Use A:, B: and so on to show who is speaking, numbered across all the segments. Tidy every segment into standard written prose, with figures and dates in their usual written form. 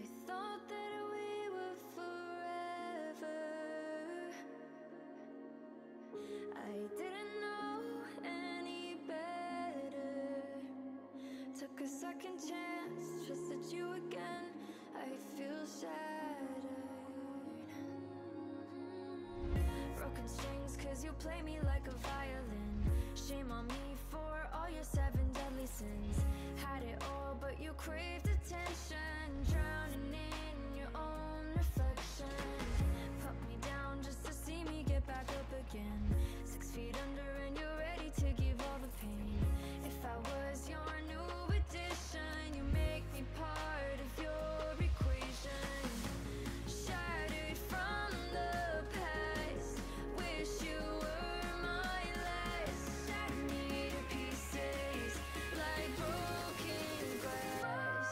A: I thought that we were forever. I didn't know any better. Took a second chance, trusted you again. I feel shattered. Broken strings, cause you play me like a violin. Shame on me for all your 7 deadly sins. Had it all, but you craved attention. Drowning in your own reflection. Put me down just to see me get back up again. 6 feet under and you're ready to give all the pain. If I was your new addition, you make me part of your equation. Shattered from the past, wish you were my last. Shattered me to pieces like broken glass.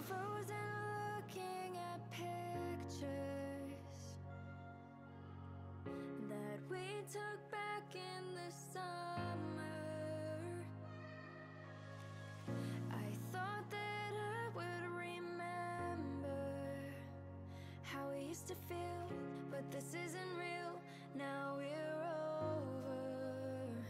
A: Frozen looking at pictures that we took back in the summer. I thought that I would remember how we used to feel, but this isn't real. Now we're over.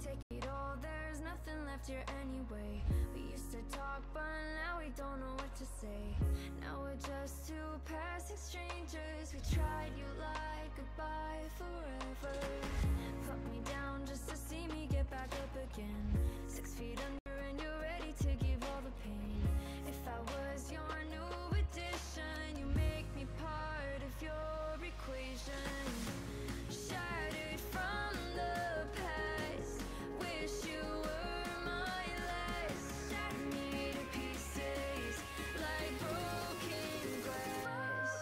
A: Take it all, there's nothing left here anyway. We used to talk, but now we don't know what to say. Now we're just two passing strangers. We tried, you lied, goodbye forever. Put me down just to see me get back up again. 6 feet under and you're ready to give all the pain. If I was your new addition, you make me part of your equation. Shattered from the past, wish you were my last. Shattered me to pieces like broken glass.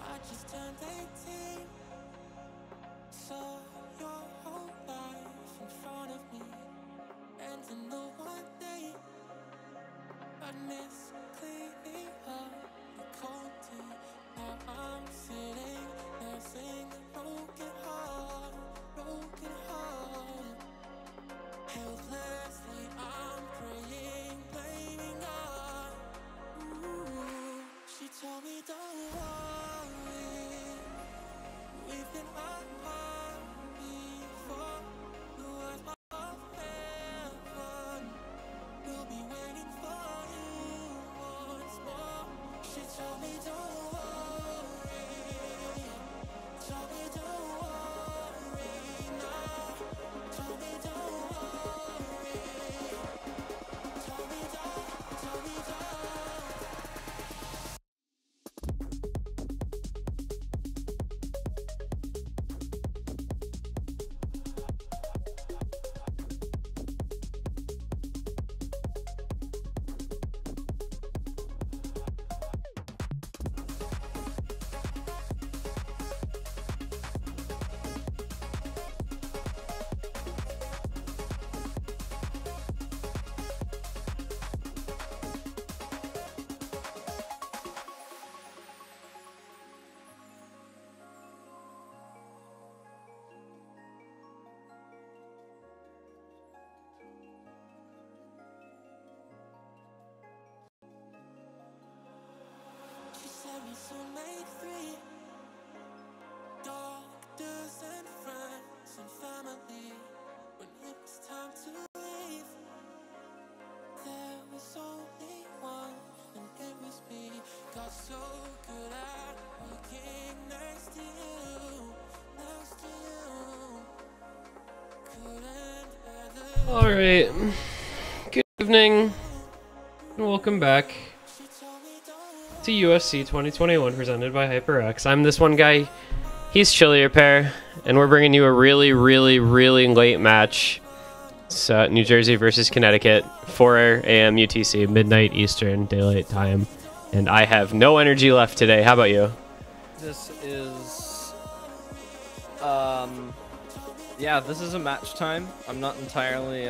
B: I just turned 18, saw your whole life in front of me, and in the one day I miss cleaning up the cold tea. Now I'm sitting there singing broken heart, helplessly I'm praying, blaming God. Ooh, she told me don't worry, we've been apart before. The words of heaven will be waiting for you once more. She told me don't worry, told me don't worry now. Told me don't worry, told me don't. She said we soon made 3. Dark
C: Alright, good evening, and welcome back to USC 2021 presented by HyperX. I'm this one guy, he's Chili Repair, and we're bringing you a really late match. It's New Jersey versus Connecticut, 4 a.m. UTC, midnight Eastern Daylight Time, and I have no energy left today. How about you?
D: This is, yeah, this is a match time. I'm not entirely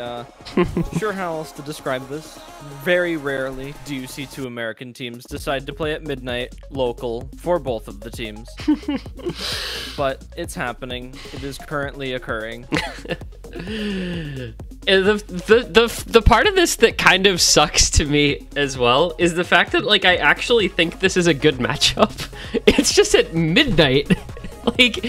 D: sure how else to describe this. Very rarely do you see two American teams decide to play at midnight local for both of the teams. But it's happening. It is currently occurring.
C: The part of this that kind of sucks to me as well is the fact that, like, I actually think this is a good matchup. It's just at midnight. Like,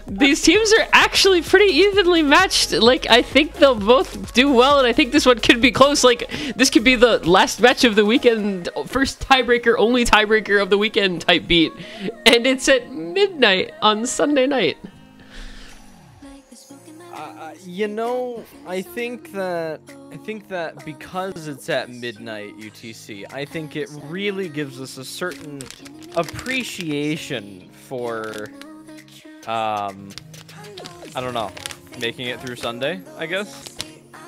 C: these teams are actually pretty evenly matched. Like, I think they'll both do well, and I think this one could be close. Like, this could be the last match of the weekend, first tiebreaker, only tiebreaker of the weekend type beat. And it's at midnight on Sunday night.
D: You know, I think that because it's at midnight UTC, I think it really gives us a certain appreciation for, I don't know, making it through Sunday, I guess.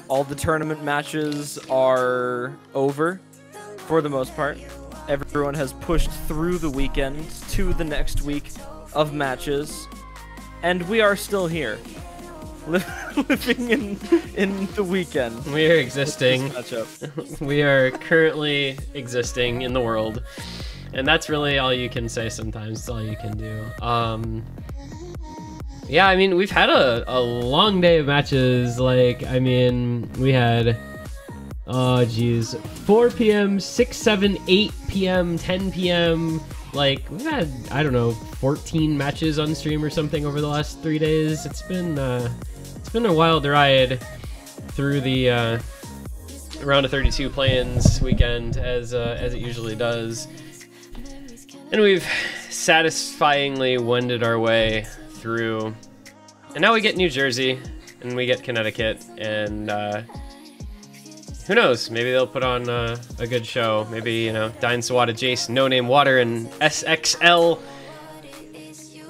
D: All the tournament matches are over, for the most part. Everyone has pushed through the weekend to the next week of matches, and we are still here. Living in the weekend.
C: We are existing.
D: Matchup.
C: We are currently existing in the world, and that's really all you can say sometimes. It's all you can do. Yeah, I mean, we've had a long day of matches. Like, I mean, we had, oh geez, 4 p.m., 6, 7, 8 p.m., 10 p.m. Like, we've had, I don't know, 14 matches on stream or something over the last 3 days. It's been a wild ride through the round of 32 play-ins weekend, as it usually does, and we've satisfyingly wended our way through, and now we get New Jersey and we get Connecticut, and who knows, maybe they'll put on a good show. Maybe, you know, Dine Sawada, Jace, No Name Water, and SXL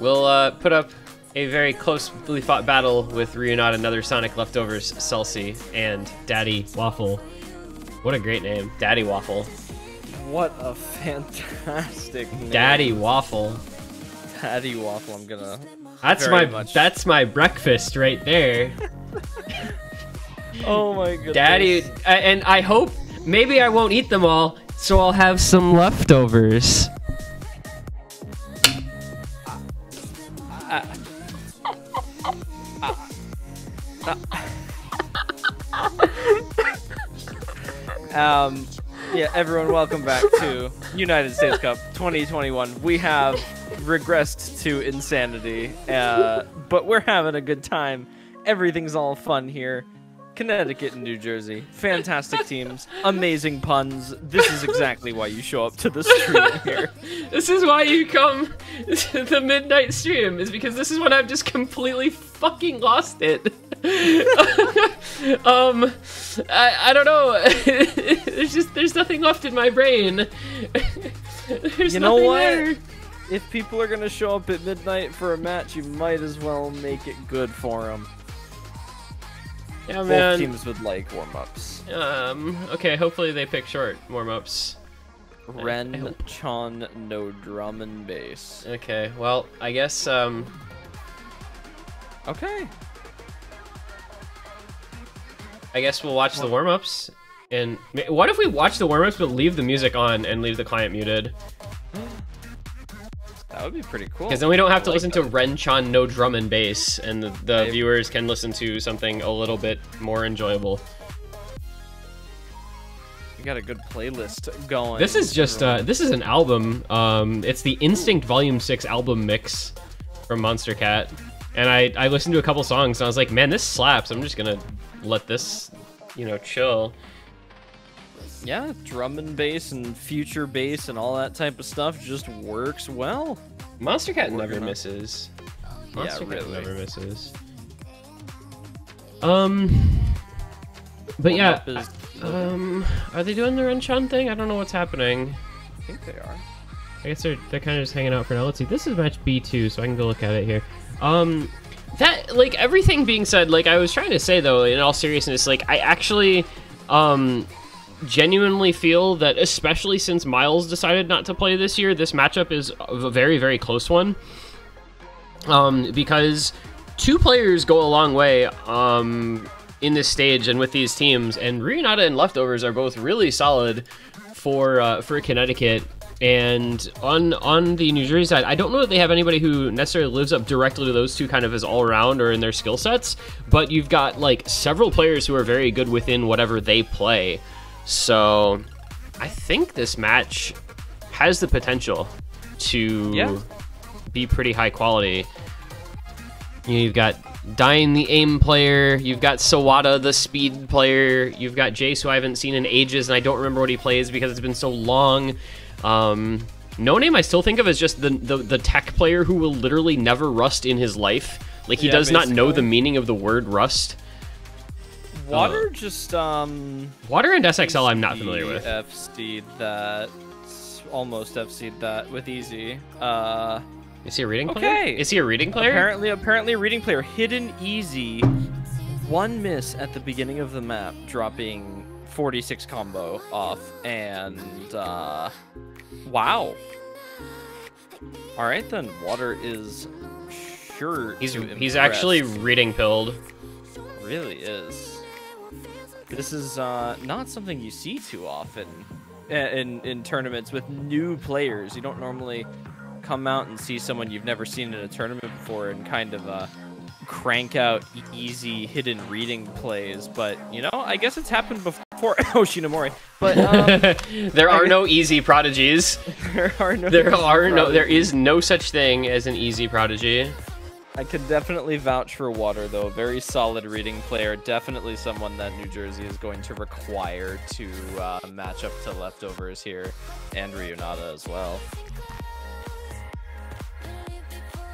C: will put up a very closely fought battle with Ryunot, another Sonic Leftovers, Celsi, and Daddy Waffle. What a great name, Daddy Waffle.
D: What a fantastic name.
C: Daddy Waffle.
D: Daddy Waffle, I'm gonna...
C: That's my breakfast right there.
D: Oh my goodness.
C: Daddy, and I hope, maybe I won't eat them all, so I'll have some leftovers.
D: Yeah, everyone, welcome back to United States Cup 2021. We have regressed to insanity, but we're having a good time. Everything's all fun here. Connecticut and New Jersey, fantastic teams, amazing puns. This is exactly why you show up to the stream here.
C: This is why you come to the midnight stream, is because this is when I've just completely fucking lost it. I don't know. There's nothing left in my brain.
D: You know what? There. If people are gonna show up at midnight for a match, you might as well make it good for them.
C: Yeah, man.
D: Both teams would like warm-ups.
C: Okay, hopefully they pick short warm-ups.
D: Ren, Chon, no drum and bass.
C: Okay, well, I guess,
D: okay.
C: I guess we'll watch the warm-ups. And what if we watch the warm-ups but leave the music on and leave the client muted?
D: That would be pretty cool.
C: Because then we don't have to listen to Ren-chan no drum and bass, and the viewers can listen to something a little bit more enjoyable.
D: We got a good playlist going.
C: This is just this is an album. It's the Instinct Volume 6 album mix from Monster Cat, and I listened to a couple songs and I was like, man, this slaps. I'm just gonna let this, you know, chill.
D: Yeah, drum and bass and future bass and all that type of stuff just works well.
C: Monster Cat never misses. Monster
D: Cat
C: never misses. But yeah,
D: Warm-up is-
C: are they doing their Enchant thing? I don't know what's happening.
D: I think they are.
C: I guess they're kind of just hanging out for now. Let's see. This is match B2, so I can go look at it here. That, like, everything being said, like, I was trying to say, though, in all seriousness, like, I actually, genuinely feel that, especially since Miles decided not to play this year, this matchup is a very, very close one. Because two players go a long way, in this stage and with these teams, and Ryunata and Leftovers are both really solid for Connecticut. And on the New Jersey side, I don't know that they have anybody who necessarily lives up directly to those two kind of as all-around or in their skill sets, but you've got, like, several players who are very good within whatever they play. So I think this match has the potential to be pretty high quality. You've got Dying, the aim player. You've got Sawada, the speed player. You've got Jace, who I haven't seen in ages, and I don't remember what he plays because it's been so long. No Name I still think of as just the tech player who will literally never rust in his life. Like, he does not know the meaning of the word rust.
D: Water just
C: Water and SXL I'm not familiar with.
D: FC'd that, almost FC'd that with easy.
C: Is he a reading player? Is he a reading player?
D: Apparently a reading player. Hidden easy. One miss at the beginning of the map, dropping 46 combo off, and wow. All right then, Water is sure.
C: He's actually reading pilled.
D: Really is. This is not something you see too often in tournaments with new players. You don't normally come out and see someone you've never seen in a tournament before and kind of crank out easy hidden reading plays. But, you know, I guess it's happened before. Oh, Shinomori. But
C: there are no easy prodigies. There is no such thing as an easy prodigy.
D: I could definitely vouch for Water, though. Very solid reading player. Definitely someone that New Jersey is going to require to match up to Leftovers here, and Ryunata as well.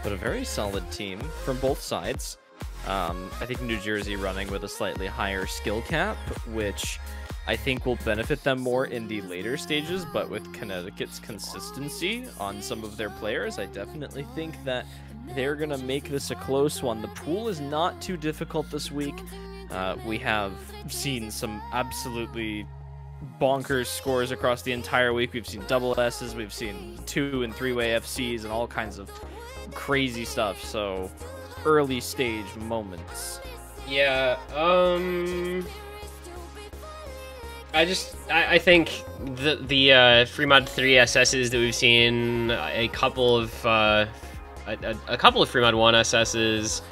D: But a very solid team from both sides. I think New Jersey running with a slightly higher skill cap, which I think will benefit them more in the later stages, but with Connecticut's consistency on some of their players, I definitely think that they're going to make this a close one. The pool is not too difficult this week. We have seen some absolutely bonkers scores across the entire week. We've seen double S's, we've seen 2- and 3-way FCs, and all kinds of crazy stuff. So early stage moments.
C: Yeah, I think the free mod 3 SSs that we've seen, a couple of free mod 1 SSs.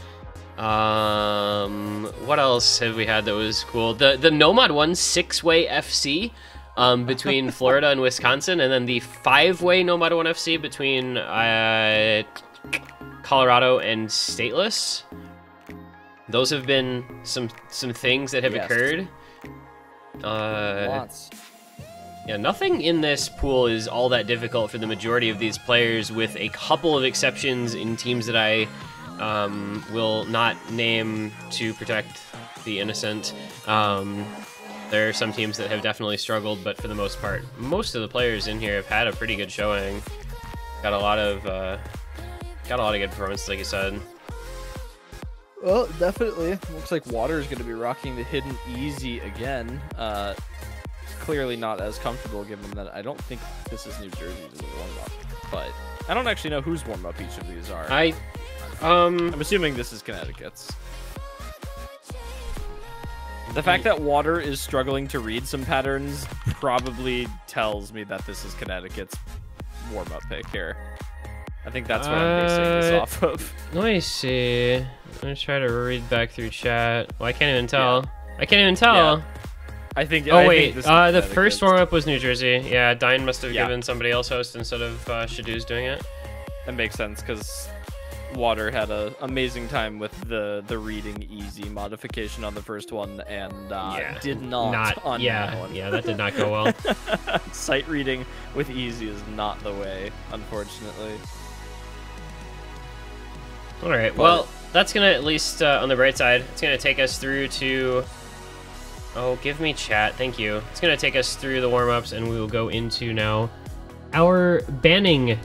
C: What else have we had that was cool? The Nomad 1 6-way FC between Florida and Wisconsin, and then the 5-way Nomad 1 FC between Colorado and Stateless. Those have been some things that have occurred.
D: Lots.
C: Yeah, nothing in this pool is all that difficult for the majority of these players, with a couple of exceptions in teams that I will not name to protect the innocent. There are some teams that have definitely struggled, but for the most part, most of the players in here have had a pretty good showing. Got a lot of good performances, like you said.
D: Well, definitely. Looks like Water is going to be rocking the hidden easy again. Clearly not as comfortable, given that I don't think this is New Jersey's warm-up. But I don't actually know whose warm-up each of these are. I'm assuming this is Connecticut's. The fact that Water is struggling to read some patterns probably tells me that this is Connecticut's warm-up pick here. I think that's what I'm basing this off of.
C: Let me see. I'm gonna try to read back through chat. Well, I can't even tell. Yeah. I can't even tell.
D: Yeah. I think.
C: Oh wait, the first warm up was New Jersey. Yeah, Dine must have given somebody else host instead of Shadoo's doing it.
D: That makes sense because Water had an amazing time with the reading easy modification on the first one, and did not on that one.
C: Yeah, that did not go well.
D: Sight reading with easy is not the way, unfortunately.
C: All right, well, that's gonna, at least on the bright side, it's gonna take us through to Oh, give me chat. Thank you. It's going to take us through the warm-ups, and we will go into now our banning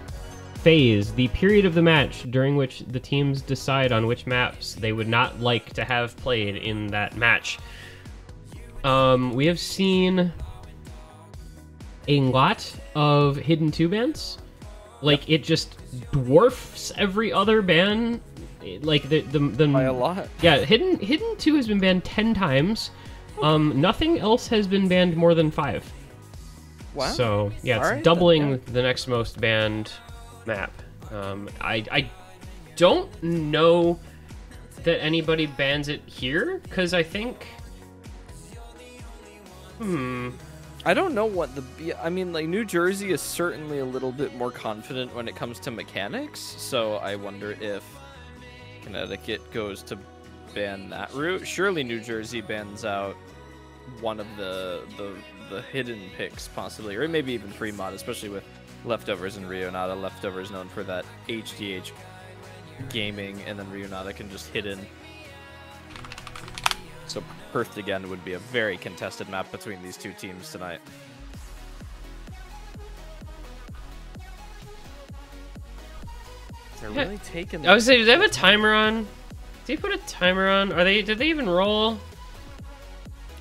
C: phase, the period of the match during which the teams decide on which maps they would not like to have played in that match. We have seen a lot of hidden 2 bans. Like, it just dwarfs every other ban. Like, the
D: by a lot.
C: Yeah, hidden 2 has been banned 10 times. Nothing else has been banned more than 5.
D: Wow.
C: So, yeah, it's
D: Alright,
C: doubling
D: then, yeah.
C: the next most banned map. I don't know that anybody bans it here, because I think...
D: I don't know what I mean, like, New Jersey is certainly a little bit more confident when it comes to mechanics, so I wonder if Connecticut goes to ban that route. Surely New Jersey bans out one of the hidden picks, possibly, or maybe even free mod, especially with Leftovers and Rionata. Leftovers known for that HDH gaming, and then Rionata can just hit in. So Perth again would be a very contested map between these two teams tonight. They're really taking.
C: I would say, do they have a timer on? Did he put a timer on? Did they even roll?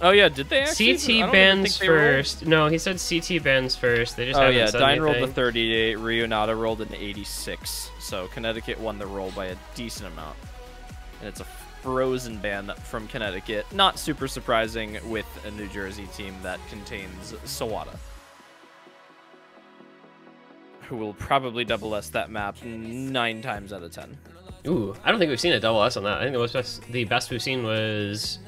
D: Oh yeah, did they actually?
C: CT bans first. No, he said CT bans first. They just haven't
D: yeah,
C: said
D: Dine rolled
C: anything.
D: the 38, Rionata rolled an 86. So Connecticut won the roll by a decent amount. And it's a frozen ban from Connecticut. Not super surprising with a New Jersey team that contains Sawada, who will probably double S that map 9 times out of 10.
C: Ooh, I don't think we've seen a double S on that. I think the best we've seen was,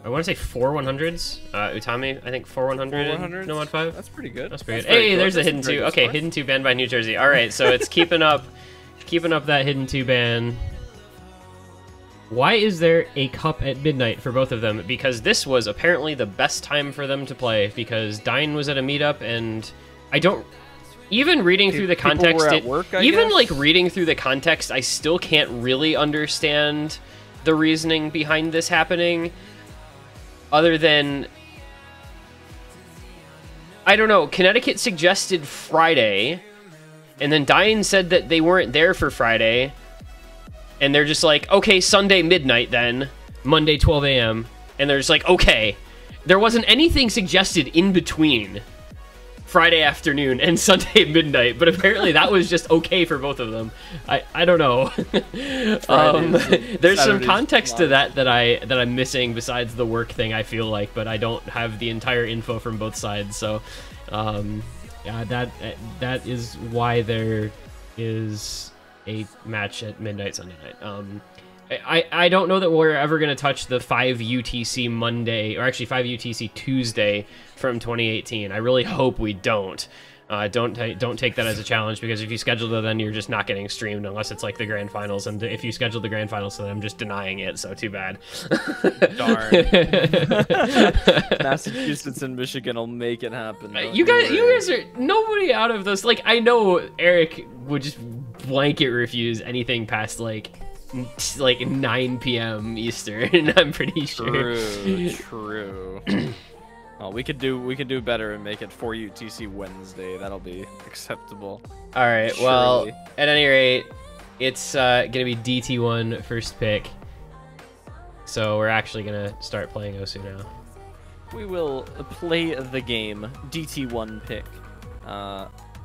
C: I want to say 4 100s. Utami, I think 4 100 No Mod 5.
D: That's pretty good.
C: That's pretty good. Hey, there's a hidden 2. Okay, hidden 2 banned by New Jersey. All right, so it's keeping up that hidden 2 ban. Why is there a cup at midnight for both of them? Because this was apparently the best time for them to play, because Dine was at a meetup, and I don't... Even reading through the context, like reading through the context, I still can't really understand the reasoning behind this happening, other than, I don't know, Connecticut suggested Friday, and then Dine said that they weren't there for Friday, and they're just like, okay, Sunday midnight then, Monday 12 a.m., and they're just like, okay. There wasn't anything suggested in between Friday afternoon and Sunday midnight, but apparently that was just okay for both of them. I don't know. There's some context to that I'm missing besides the work thing, I feel like, but I don't have the entire info from both sides. So yeah, that is why there is a match at midnight Sunday night. I don't know that we're ever going to touch the 5 UTC Monday, or actually 5 UTC Tuesday from 2018. I really hope we don't. Don't take that as a challenge, because if you schedule it, then you're just not getting streamed unless it's like the grand finals. And if you schedule the grand finals, then I'm just denying it. So too bad.
D: Darn. Massachusetts and Michigan will make it happen.
C: You guys are nobody out of this. Like, I know Eric would just blanket refuse anything past like 9 p.m. Eastern. I'm pretty sure.
D: True. Well, we could do better and make it for UTC Wednesday. That'll be acceptable.
C: All right. Surely. Well, at any rate, it's gonna be DT1 first pick. So we're actually gonna start playing Osu now.
D: We will play the game DT1 pick.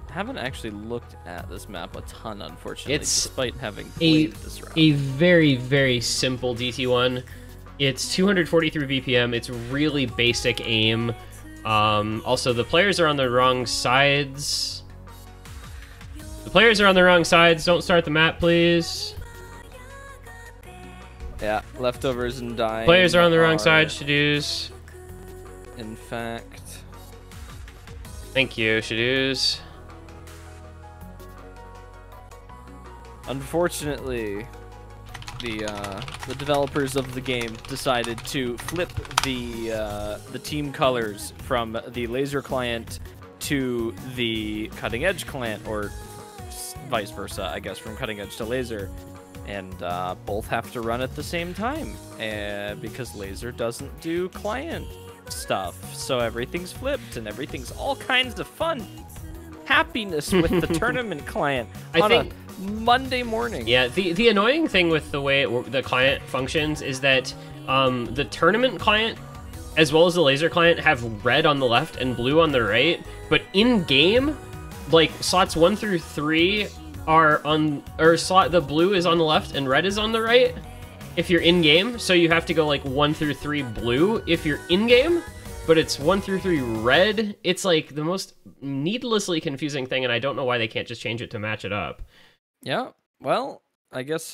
D: Haven't actually looked at this map a ton, unfortunately, despite having played this round.
C: A very, very simple DT1. It's 243 BPM. It's really basic aim. Also, the players are on the wrong sides. Don't start the map, please.
D: Yeah, Leftovers and Dying.
C: Players are on the wrong side, Shadoos.
D: In fact.
C: Thank you, Shadoos.
D: Unfortunately, the developers of the game decided to flip the team colors from the laser client to the cutting edge client, or vice versa, I guess, from cutting edge to laser, and both have to run at the same time, because laser doesn't do client. stuff. So everything's flipped and everything's all kinds of fun. Happiness with the tournament client on a Monday morning.
C: Yeah, the annoying thing with the way the client functions is that the tournament client as well as the laser client have red on the left and blue on the right, but in game, like slots 1 through 3 are on, or slot the blue is on the left and red is on the right if you're in game. So you have to go like 1 through 3 blue if you're in game, but it's 1 through 3 red. It's like the most needlessly confusing thing, and I don't know why they can't just change it to match it up.
D: Yeah, well, I guess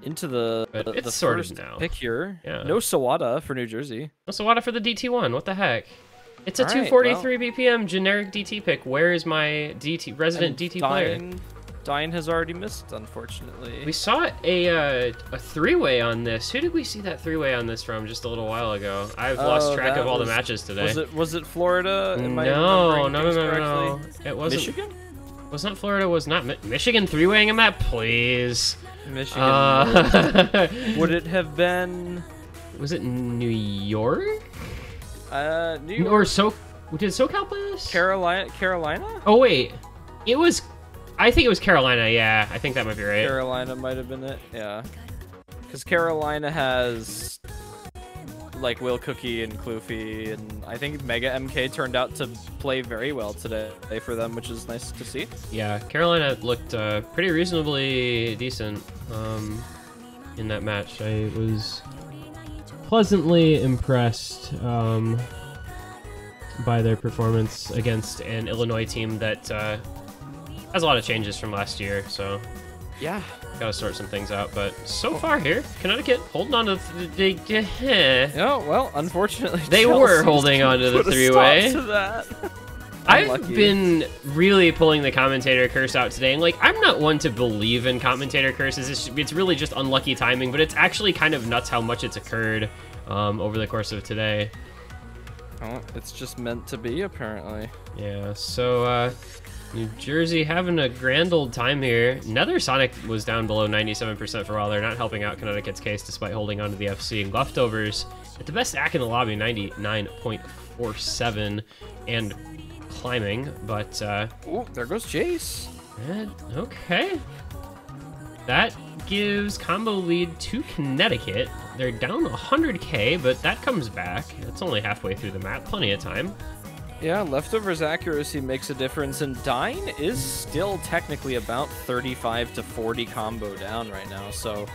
D: into the
C: sorted
D: first
C: now.
D: pick here.
C: Yeah.
D: No Sawada for New Jersey.
C: No Sawada for the DT1. What the heck? It's a
D: All right,
C: 243 BPM generic DT pick. Where is my resident DT player?
D: Dine has already missed, unfortunately.
C: We saw a three-way on this. Who did we see that three-way on this from just a little while ago? I've lost track of all the matches today.
D: Was it Florida?
C: No. It wasn't.
D: Michigan?
C: Was not Florida. Was not Michigan three-waying him that? Please.
D: Michigan. Would it have been?
C: Was it New York?
D: New York.
C: Or did SoCal play this?
D: Carolina?
C: Oh wait, it was. I think it was Carolina. Yeah, I think that might be right.
D: Carolina might have been it. Yeah, because Carolina has like Will Cookie and Kloofy, and I think Mega MK turned out to play very well today for them, which is nice to see.
C: Yeah, Carolina looked pretty reasonably decent in that match. I was pleasantly impressed by their performance against an Illinois team that has a lot of changes from last year, so
D: yeah,
C: gotta sort some things out. But so far here, Connecticut holding on to
D: oh well, unfortunately
C: they were holding on to the three-way. I've been really pulling the commentator curse out today, and like I'm not one to believe in commentator curses. It's really just unlucky timing, but it's actually kind of nuts how much it's occurred over the course of today.
D: Oh, it's just meant to be, apparently.
C: Yeah, so New Jersey having a grand old time here. Nether Sonic was down below 97% for a while. They're not helping out Connecticut's case despite holding on to the FC. Leftovers at the best stack in the lobby, 99.47 and climbing, but
D: oh, there goes Jace.
C: Okay. That gives combo lead to Connecticut. They're down 100k, but that comes back. It's only halfway through the map, plenty of time.
D: Yeah, Leftovers accuracy makes a difference, and Dine is still technically about 35 to 40 combo down right now, so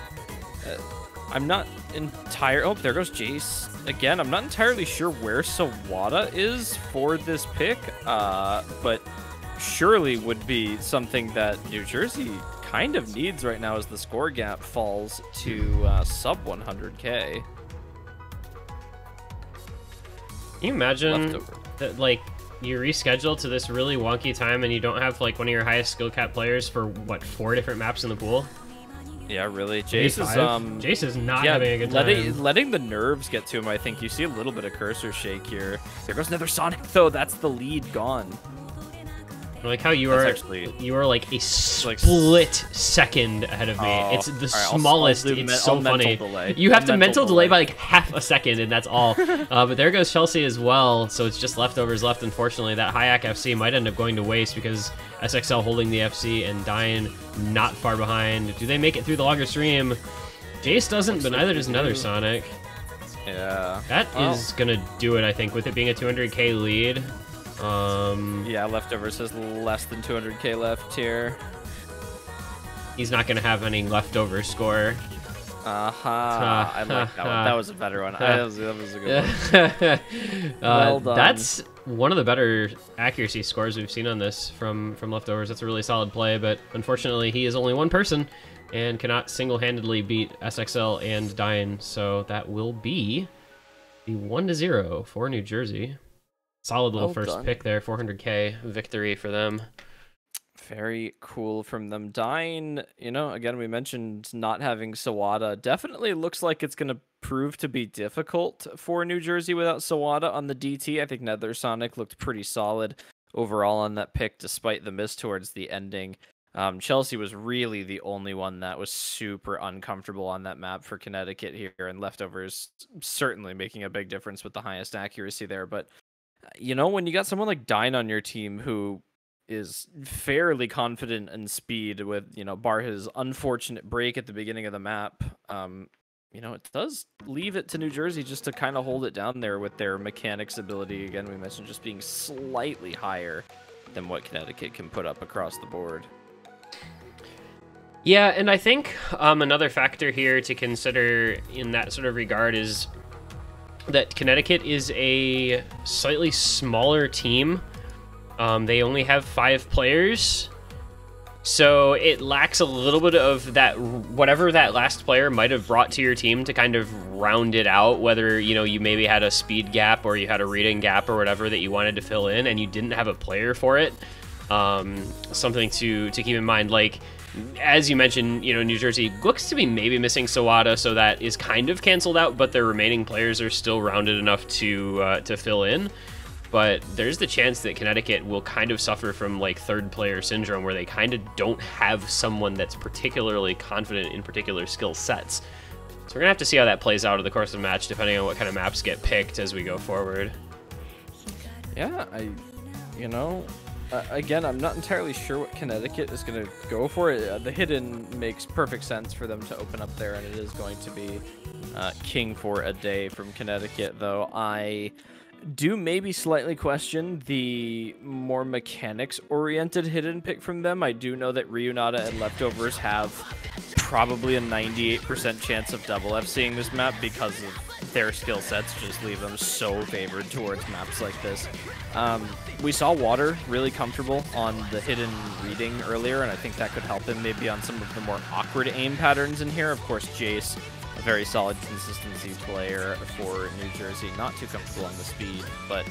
D: I'm not oh, there goes Jace. Again, I'm not entirely sure where Sawada is for this pick, but surely would be something that New Jersey kind of needs right now as the score gap falls to sub 100k.
C: Can you imagine that, like, you reschedule to this really wonky time and you don't have, like, one of your highest skill cap players for, what, 4 different maps in the pool?
D: Yeah, really. Jace
C: is not having a good time.
D: Letting the nerves get to him, I think. You see a little bit of cursor shake here. There goes Nether Sonic, though. That's the lead gone.
C: I like how you are like a split second ahead of me. It's the smallest. It's so funny. You have to mental delay by like half a second, and that's all. But there goes Chelsea as well. So it's just leftovers left. Unfortunately, that Hayak FC might end up going to waste because SXL holding the FC and Dine not far behind. Do they make it through the longer stream? Jace doesn't, but neither does Nether Sonic.
D: Yeah.
C: That is gonna do it, I think, with it being a 200k lead.
D: Yeah, Leftovers has less than 200k left here.
C: He's not gonna have any leftover score.
D: I like that one. That was a better one. That was a good one. Well done.
C: That's one of the better accuracy scores we've seen on this from Leftovers. That's a really solid play, but unfortunately he is only one person and cannot single-handedly beat SXL and Dine, so that will be the 1-0 for New Jersey. Solid little first pick there, 400k victory for them.
D: Very cool from them. Dine, you know, again, we mentioned not having Sawada. Definitely looks like it's going to prove to be difficult for New Jersey without Sawada on the DT. I think Nether Sonic looked pretty solid overall on that pick, despite the miss towards the ending. Chelsea was really the only one that was super uncomfortable on that map for Connecticut here, and Leftovers certainly making a big difference with the highest accuracy there. But, you know, when you got someone like Dine on your team who is fairly confident in speed with, you know, bar his unfortunate break at the beginning of the map, you know, it does leave it to New Jersey just to kind of hold it down there with their mechanics ability. Again, we mentioned just being slightly higher than what Connecticut can put up across the board.
C: Yeah, and I think another factor here to consider in that sort of regard is that Connecticut is a slightly smaller team. They only have 5 players, so it lacks a little bit of that, whatever that last player might have brought to your team to kind of round it out, whether, you know, you maybe had a speed gap or you had a reading gap or whatever that you wanted to fill in and you didn't have a player for it. Something to keep in mind, like, as you mentioned, you know, New Jersey looks to be maybe missing Sawada, so that is kind of canceled out, but their remaining players are still rounded enough to fill in. But there's the chance that Connecticut will kind of suffer from like third player syndrome, where they kind of don't have someone that's particularly confident in particular skill sets. So we're gonna have to see how that plays out over the course of the match, depending on what kind of maps get picked as we go forward.
D: Yeah, you know, again, I'm not entirely sure what Connecticut is going to go for. The hidden makes perfect sense for them to open up there, and it is going to be king for a day from Connecticut, though. I do maybe slightly question the more mechanics-oriented hidden pick from them. I do know that Ryunata and Leftovers have probably a 98% chance of double FCing this map because of their skill sets just leave them so favored towards maps like this. We saw Water really comfortable on the hidden reading earlier, and I think that could help him maybe on some of the more awkward aim patterns in here. Of course, Jace, a very solid consistency player for New Jersey, not too comfortable on the speed, but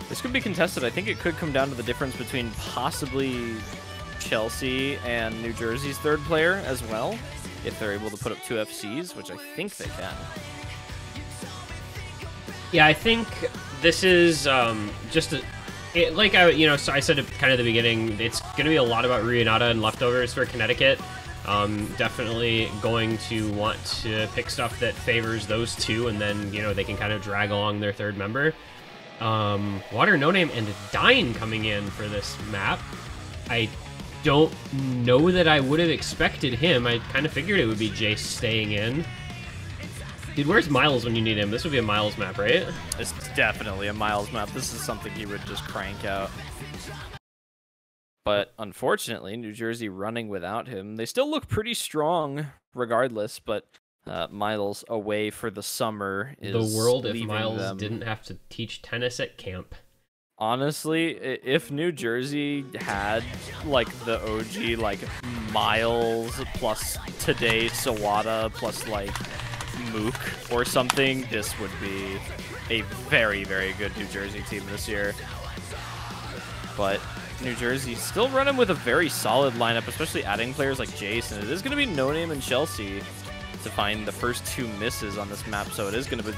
D: this could be contested. I think it could come down to the difference between possibly Chelsea and New Jersey's third player as well, if they're able to put up 2 FCs, which I think they can.
C: Yeah, I think this is just like so I said at kind of the beginning, it's going to be a lot about Ryunata and Leftovers for Connecticut. Definitely going to want to pick stuff that favors those two, and then, you know, they can kind of drag along their third member. Water, No Name, and Dine coming in for this map. I don't know that I would have expected him. I kind of figured it would be Jace staying in. Dude, where's Miles when you need him? This would be a Miles map, right?
D: It's definitely a Miles map. This is something he would just crank out. But unfortunately, New Jersey running without him. They still look pretty strong regardless, but Miles away for the summer is
C: the world if Miles
D: them.
C: Didn't have to teach tennis at camp.
D: Honestly, if New Jersey had like the OG like Miles plus today Sawada plus like Mook or something, this would be a very, very good New Jersey team this year. But New Jersey still running with a very solid lineup, especially adding players like Jace, and it is going to be No Name and Chelsea to find the first 2 misses on this map, so it is going to be,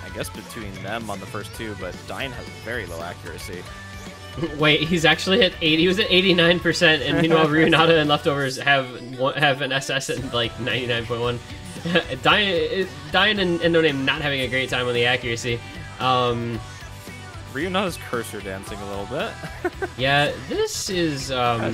D: I guess, between them on the first 2, but Dine has very low accuracy.
C: Wait, he's actually at 80. He was at 89%, and meanwhile Ryunata and Leftovers have an SS at like 99.1. Dine and No Name not having a great time on the accuracy.
D: Ryunata's cursor dancing a little bit.
C: Yeah, this is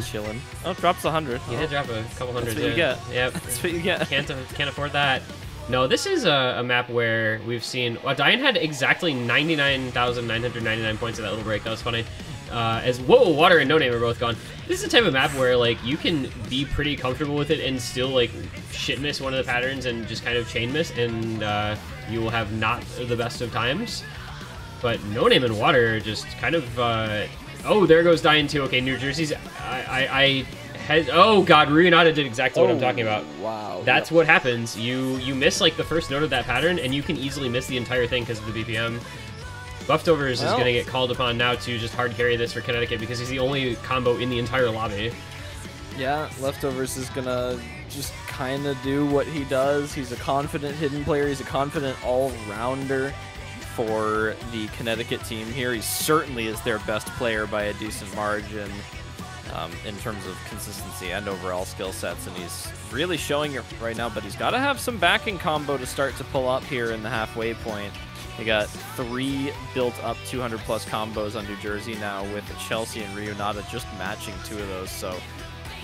D: chilling. Oh, drops 100.
C: He did drop a couple hundred.
D: That's what you get.
C: Yep.
D: That's what you get.
C: Can't afford that. No, this is a map where we've seen... Well, Diane had exactly 99,999 points in that little break. That was funny. Whoa, Water and No Name are both gone. This is the type of map where, like, you can be pretty comfortable with it and still, like, shit miss one of the patterns and just kind of chain miss, and you will have not the best of times. But No Name and Water are just kind of... oh, there goes Diane too. Okay, New Jersey's... Oh god, Ryunata did exactly what I'm talking about.
D: Wow.
C: That's what happens. You miss like the first note of that pattern, and you can easily miss the entire thing because of the BPM. Leftovers is going to get called upon now to just hard carry this for Connecticut because he's the only combo in the entire lobby.
D: Yeah, Leftovers is going to just kind of do what he does. He's a confident hidden player. He's a confident all-rounder for the Connecticut team here. He certainly is their best player by a decent margin. in terms of consistency and overall skill sets, and he's really showing it right now, but he's got to have some backing combo to start to pull up here in the halfway point. He got 3 built-up 200-plus combos on New Jersey now, with Chelsea and Ryunata just matching 2 of those, so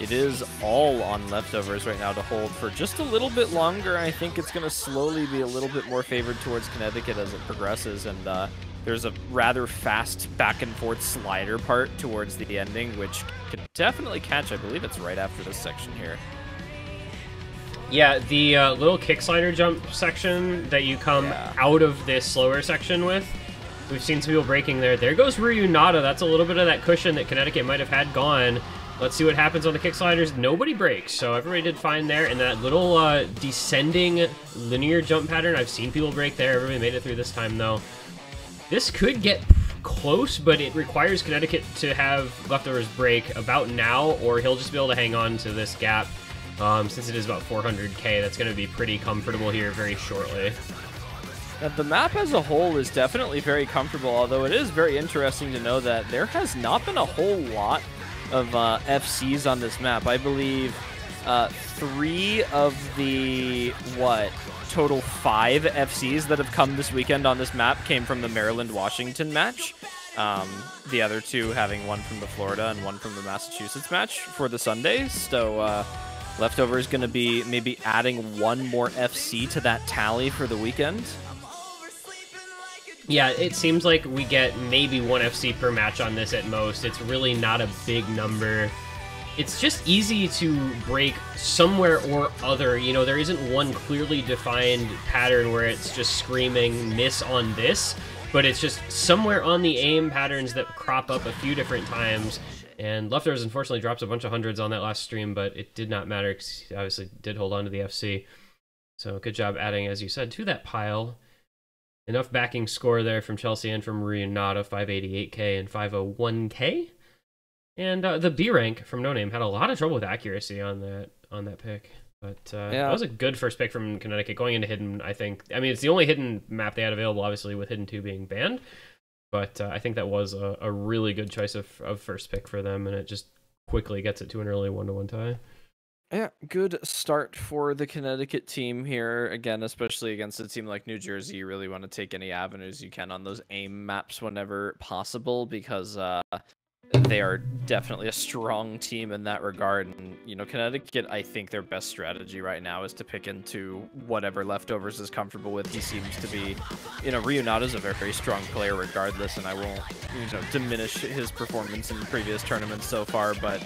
D: it is all on Leftovers right now to hold for just a little bit longer. I think it's going to slowly be a little bit more favored towards Connecticut as it progresses, and there's a rather fast back-and-forth slider part towards the ending, which could definitely catch. I believe it's right after this section here.
C: Yeah, the little kick slider jump section that you come out of this slower section with, we've seen some people breaking there. There goes Ryunata. That's a little bit of that cushion that Connecticut might have had gone. Let's see what happens on the kick sliders. Nobody breaks, so everybody did fine there. And that little descending linear jump pattern, I've seen people break there. Everybody made it through this time, though. This could get close, but it requires Connecticut to have Leftovers break about now, or he'll just be able to hang on to this gap. Since it is about 400k, that's going to be pretty comfortable here very shortly.
D: Now, the map as a whole is definitely very comfortable, although it is very interesting to know that there has not been a whole lot of FCs on this map. I believe 3 of the, total 5 FCs that have come this weekend on this map came from the Maryland-Washington match. The other 2 having one from the Florida and one from the Massachusetts match for the Sundays. So Leftover is going to be maybe adding 1 more FC to that tally for the weekend.
C: Yeah, it seems like we get maybe 1 FC per match on this at most. It's really not a big number. It's just easy to break somewhere or other. You know, there isn't one clearly defined pattern where it's just screaming miss on this, but it's just somewhere on the aim patterns that crop up a few different times. And Leftovers unfortunately drops a bunch of hundreds on that last stream, but it did not matter because he obviously did hold on to the FC. So good job adding, as you said, to that pile. Enough backing score there from Chelsea and from Ryunata, 588k and 501k. And the B rank from No Name had a lot of trouble with accuracy on that pick. But that was a good first pick from Connecticut. Going into Hidden, I think. I mean, it's the only Hidden map they had available, obviously, with Hidden 2 being banned. But I think that was a really good choice of first pick for them, and it just quickly gets it to an early 1-1 tie.
D: Yeah, good start for the Connecticut team here. Again, especially against a team like New Jersey, you really want to take any avenues you can on those aim maps whenever possible, because they are definitely a strong team in that regard. And, you know, Connecticut, I think their best strategy right now is to pick into whatever Leftovers is comfortable with. He seems to be, you know, Ryunata is a very strong player regardless, and I won't, you know, diminish his performance in previous tournaments so far, but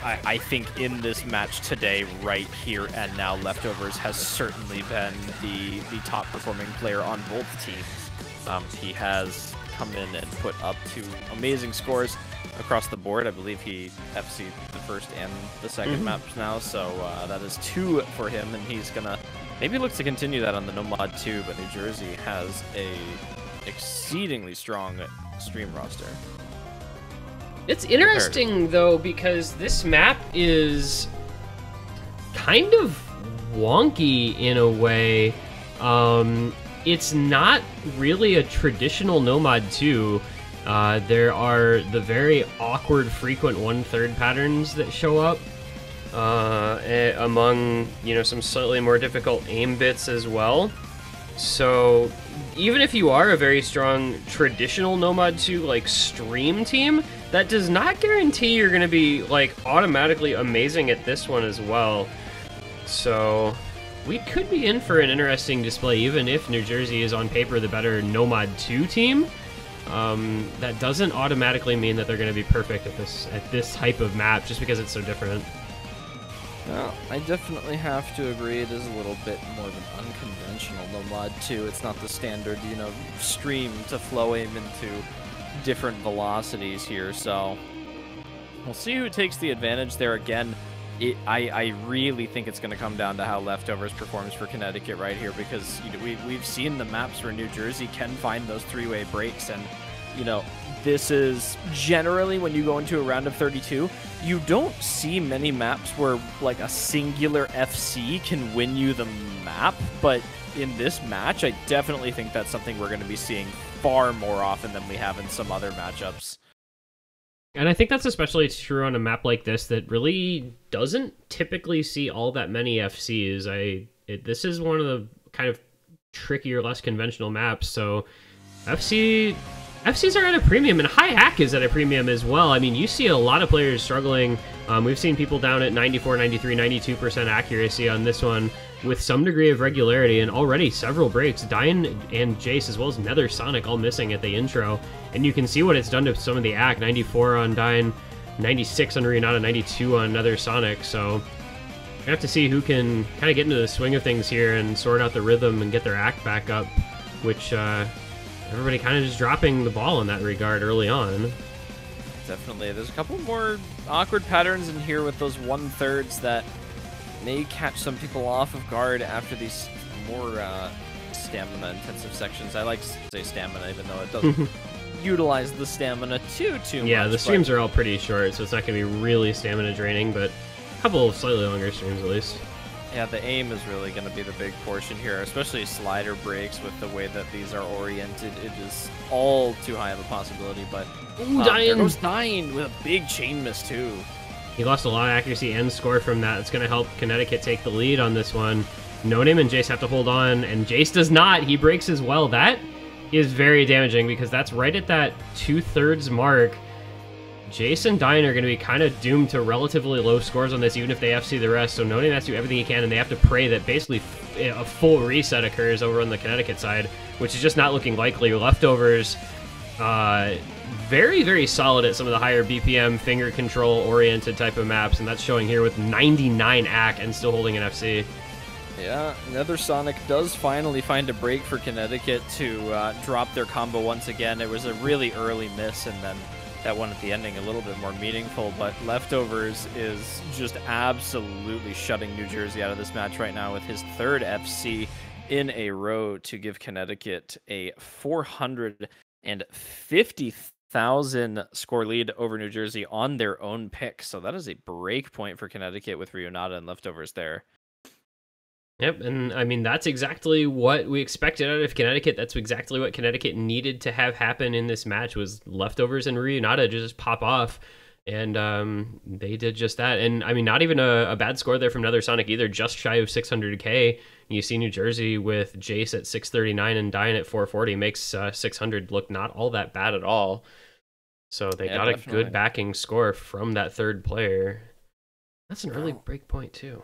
D: I think in this match today, right here and now, Leftovers has certainly been the top performing player on both teams. He has come in and put up 2 amazing scores across the board. I believe he FC'd the first and the second maps now, so that is 2 for him, and he's gonna maybe look to continue that on the Nomad 2, but New Jersey has a exceedingly strong stream roster.
C: It's interesting, though, because this map is kind of wonky in a way. It's not really a traditional Nomad 2. There are the very awkward, frequent 1/3 patterns that show up among, you know, some slightly more difficult aim bits as well. So even if you are a very strong traditional Nomad 2 like stream team, that does not guarantee you're going to be like automatically amazing at this one as well. So we could be in for an interesting display, even if New Jersey is on paper the better Nomad 2 team. That doesn't automatically mean that they're going to be perfect at this type of map, just because it's so different.
D: No, I definitely have to agree. It is a little bit more of an unconventional Nomad 2. It's not the standard, you know, stream to flow aim into different velocities here. So we'll see who takes the advantage there. Again, I really think it's going to come down to how Leftovers performs for Connecticut right here, because, you know, we've seen the maps where New Jersey can find those 3-way breaks, and, you know, this is generally when you go into a round of 32, you don't see many maps where like a singular FC can win you the map, but in this match, I definitely think that's something we're going to be seeing far more often than we have in some other matchups.
C: And I think that's especially true on a map like this that really doesn't typically see all that many FCs. This is one of the kind of trickier, less conventional maps, so FCs are at a premium, and high hack is at a premium as well. I mean, you see a lot of players struggling. We've seen people down at 94, 93, 92% accuracy on this one with some degree of regularity, and already several breaks. Dine and Jace, as well as Nether Sonic, all missing at the intro, and you can see what it's done to some of the ACK. 94 on Dine, 96 on Rionata, 92 on Nether Sonic, so we have to see who can kind of get into the swing of things here and sort out the rhythm and get their ACK back up, which everybody kind of just dropping the ball in that regard early on.
D: Definitely. There's a couple more awkward patterns in here with those 1/3s that may catch some people off of guard after these more stamina-intensive sections. I like to say stamina, even though it doesn't utilize the stamina too much.
C: Yeah, the streams are all pretty short, so it's not going to be really stamina draining, but a couple of slightly longer streams at least.
D: Yeah, the aim is really going to be the big portion here, especially slider breaks with the way that these are oriented. It is all too high of a possibility, but there goes Dine with a big chain miss too.
C: He lost a lot of accuracy and score from that. It's going to help Connecticut take the lead on this one. No Name and Jace have to hold on, and Jace does not. He breaks as well. That is very damaging because that's right at that 2/3 mark. Jace and Dine are going to be kind of doomed to relatively low scores on this, even if they FC the rest. So No Name has to do everything he can, and they have to pray that basically a full reset occurs over on the Connecticut side, which is just not looking likely. Leftovers, very, very solid at some of the higher BPM, finger control-oriented type of maps, and that's showing here with 99 ACK and still holding an FC.
D: Yeah, Nether Sonic does finally find a break for Connecticut to drop their combo once again. It was a really early miss, and then that one at the ending a little bit more meaningful, but Leftovers is just absolutely shutting New Jersey out of this match right now with his 3rd FC in a row to give Connecticut a 450,000 score lead over New Jersey on their own pick. So that is a break point for Connecticut with Rionata and Leftovers there.
C: Yep, and I mean, that's exactly what we expected out of Connecticut. That's exactly what Connecticut needed to have happen in this match, was Leftovers and Rionata just pop off, and they did just that. And I mean, not even a bad score there from Nether Sonic either, just shy of 600k. You see New Jersey with Jace at 639 and Dine at 440 makes 600 look not all that bad at all. So they got definitely a good backing score from that 3rd player. That's an early break point too.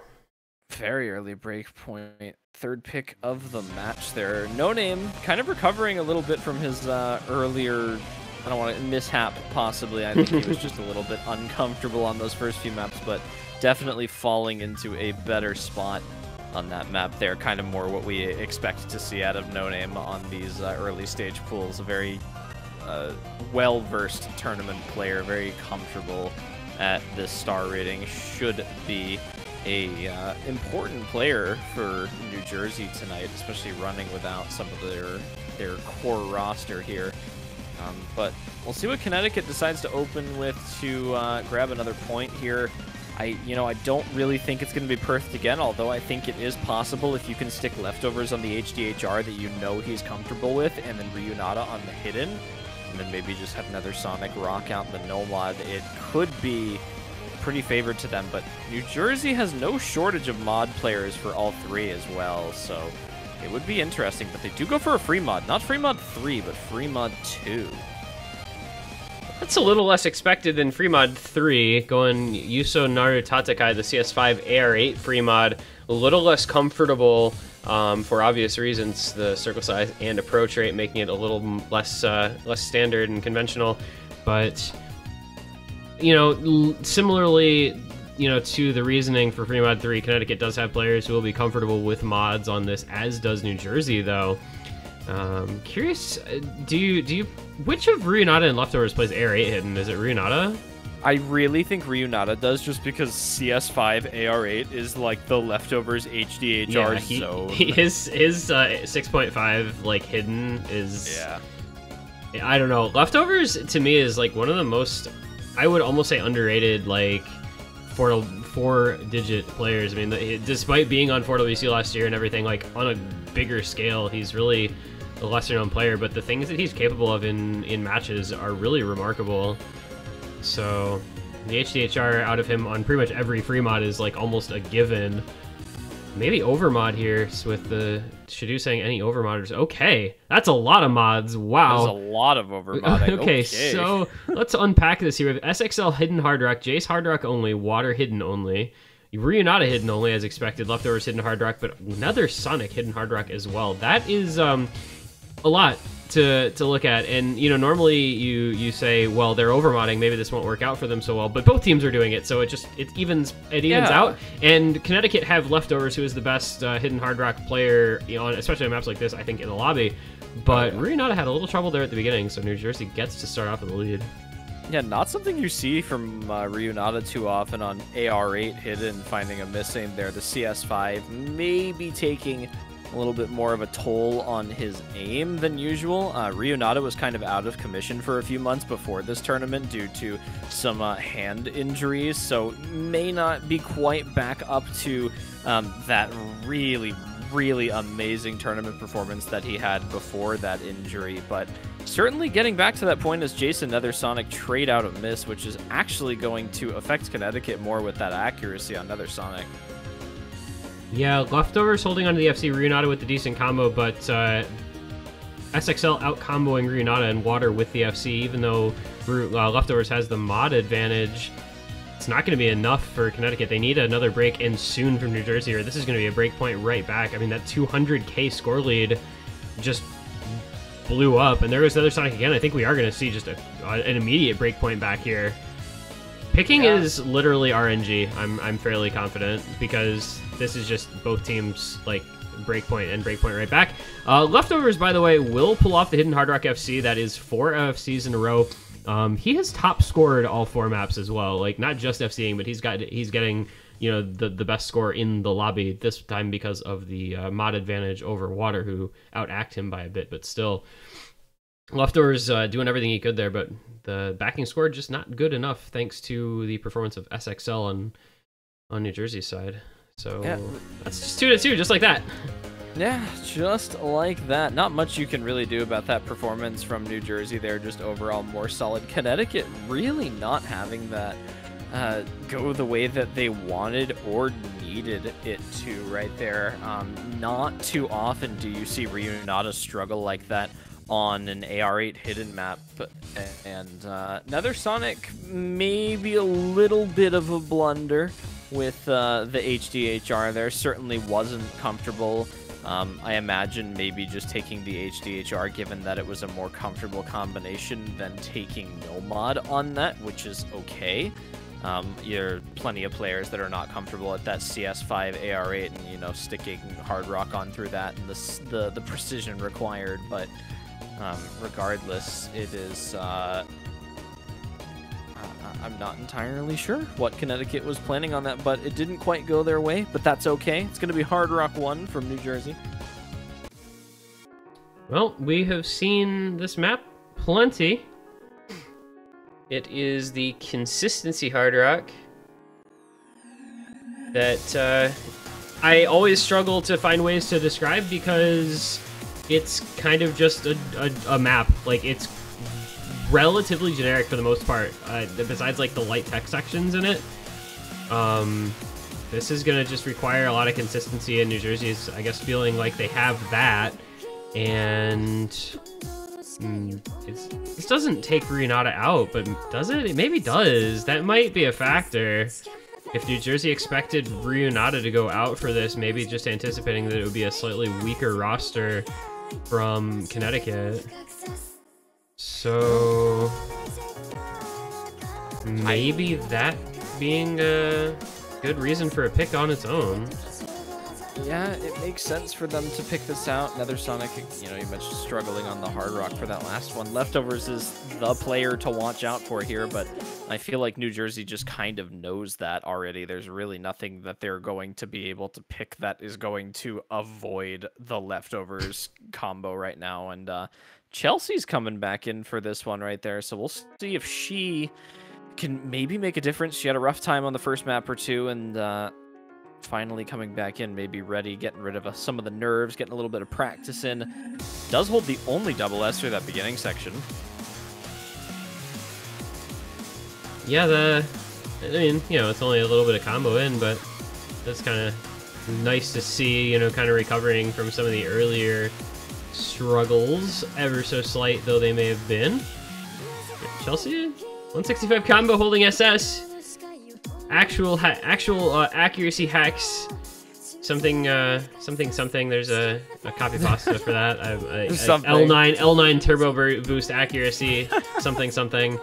D: Very early break point. 3rd pick of the match there. No Name kind of recovering a little bit from his earlier, I don't want to, mishap possibly. I think he was just a little bit uncomfortable on those first few maps, but definitely falling into a better spot on that map there. Kind of more what we expect to see out of No Name on these early stage pools. A very well-versed tournament player, very comfortable at this star rating. Should be a important player for New Jersey tonight, especially running without some of their core roster here. But we'll see what Connecticut decides to open with to grab another point here. I don't really think it's going to be perfect again, although I think it is possible if you can stick Leftovers on the HDHR that you know he's comfortable with, and then Rionata on the hidden, and then maybe just have Nether Sonic rock out the no mod. It could be pretty favored to them, but New Jersey has no shortage of mod players for all 3 as well, so it would be interesting. But they do go for a free mod, not free mod 3, but free mod 2.
C: That's a little less expected than free mod 3, going Yuso Naru Tatakai, the CS5 AR8 free mod, a little less comfortable for obvious reasons, the circle size and approach rate making it a little less standard and conventional, but similarly, to the reasoning for free mod 3, Connecticut does have players who will be comfortable with mods on this, as does New Jersey, though. Curious, which of Rionata and Leftovers plays AR8 hidden? Is it Rionata?
D: I really think Rionata does, just because CS5 AR8 is like the Leftovers HDHR zone.
C: His 6.5 like hidden is, yeah, I don't know. Leftovers to me is like one of the most, I would almost say, underrated like four-digit players. I mean, despite being on 4WC last year and everything, like on a bigger scale, he's really a lesser-known player. But the things that he's capable of in matches are really remarkable. So the HDHR out of him on pretty much every free mod is like almost a given. Maybe overmod here with the Shadu saying any overmodders. Okay, that's a lot of mods. Wow.
D: There's a lot of overmodding.
C: Okay, so let's unpack this here. We have SXL hidden hard rock, Jace hard rock only, water hidden only, Ryunata hidden only as expected, leftovers hidden hard rock, but another Sonic hidden hard rock as well. That is a lot to look at, and you know, normally you say, well, they're overmodding, maybe this won't work out for them so well, but both teams are doing it, so it evens out. And Connecticut have leftovers, who is the best hidden hard rock player, you know, especially on maps like this, I think, in the lobby. But Ryunata had a little trouble there at the beginning, so New Jersey gets to start off with the lead.
D: Yeah, not something you see from Ryunata too often on AR8 hidden, finding a missing there. The CS5 maybe taking a little bit more of a toll on his aim than usual. Ryunata was kind of out of commission for a few months before this tournament due to some hand injuries, so may not be quite back up to that really amazing tournament performance that he had before that injury, but certainly getting back to that point as Jace another Sonic trade out a miss, which is actually going to affect Connecticut more with that accuracy on another Sonic.
C: Yeah, leftovers holding onto the FC, Ryunata with the decent combo, but SXL out comboing Ryunata and water with the FC, even though leftovers has the mod advantage. It's not going to be enough for Connecticut. They need another break, and soon, from New Jersey, or this is going to be a break point right back. I mean, that 200k score lead just blew up, and there goes the other Sonic again. I think we are going to see just an immediate break point back here. Picking is literally RNG, I'm fairly confident, because this is just both teams, like, breakpoint and breakpoint right back. Leftovers, by the way, will pull off the Hidden Hard Rock FC. That is 4 FCs in a row. He has top scored all 4 maps as well, like, not just FCing, but he's getting, you know, the best score in the lobby this time because of the mod advantage over Water, who outact him by a bit, but still. Leftovers doing everything he could there, but the backing score just not good enough thanks to the performance of SXL on New Jersey's side. So yeah, that's just 2-2, just like that.
D: Yeah, just like that. Not much you can really do about that performance from New Jersey there, just overall more solid. Connecticut really not having that go the way that they wanted or needed it to right there. Not too often do you see Ryunata struggle like that on an AR8 hidden map, and Nether Sonic maybe a little bit of a blunder with the HDHR there. Certainly wasn't comfortable. I imagine maybe just taking the HDHR, given that it was a more comfortable combination than taking no mod on that, which is okay. You're plenty of players that are not comfortable at that CS5 AR8 and, you know, sticking hard rock on through that and the precision required, but regardless, it is I'm not entirely sure what Connecticut was planning on that, but it didn't quite go their way, but that's okay. It's going to be Hard Rock 1 from New Jersey.
C: Well, we have seen this map plenty. It is the consistency Hard Rock that I always struggle to find ways to describe, because it's kind of just a map. Like, it's relatively generic for the most part, besides like the light tech sections in it. This is gonna just require a lot of consistency, and New Jersey is, I guess, feeling like they have that, and this doesn't take Ryunata out, but does it? It maybe does. That might be a factor. If New Jersey expected Ryunata to go out for this, maybe just anticipating that it would be a slightly weaker roster from Connecticut. So maybe that being a good reason for a pick on its own.
D: Yeah, it makes sense for them to pick this out. Nether Sonic, you know, you mentioned struggling on the Hard Rock for that last one. Leftovers is the player to watch out for here, but I feel like New Jersey just kind of knows that already. There's really nothing that they're going to be able to pick that is going to avoid the Leftovers combo right now. And Chelsea's coming back in for this one right there, so we'll see if she can maybe make a difference. She had a rough time on the first map or two, and finally coming back in, maybe ready, getting rid of some of the nerves, getting a little bit of practice in. Does hold the only double S through that beginning section.
C: Yeah, I mean, you know, it's only a little bit of combo in, but that's kind of nice to see, you know, kind of recovering from some of the earlier struggles, ever so slight though they may have been. Chelsea, 165 combo holding SS. Actual accuracy hacks. Something. There's a copy pasta for that. L9 turbo boost accuracy. something.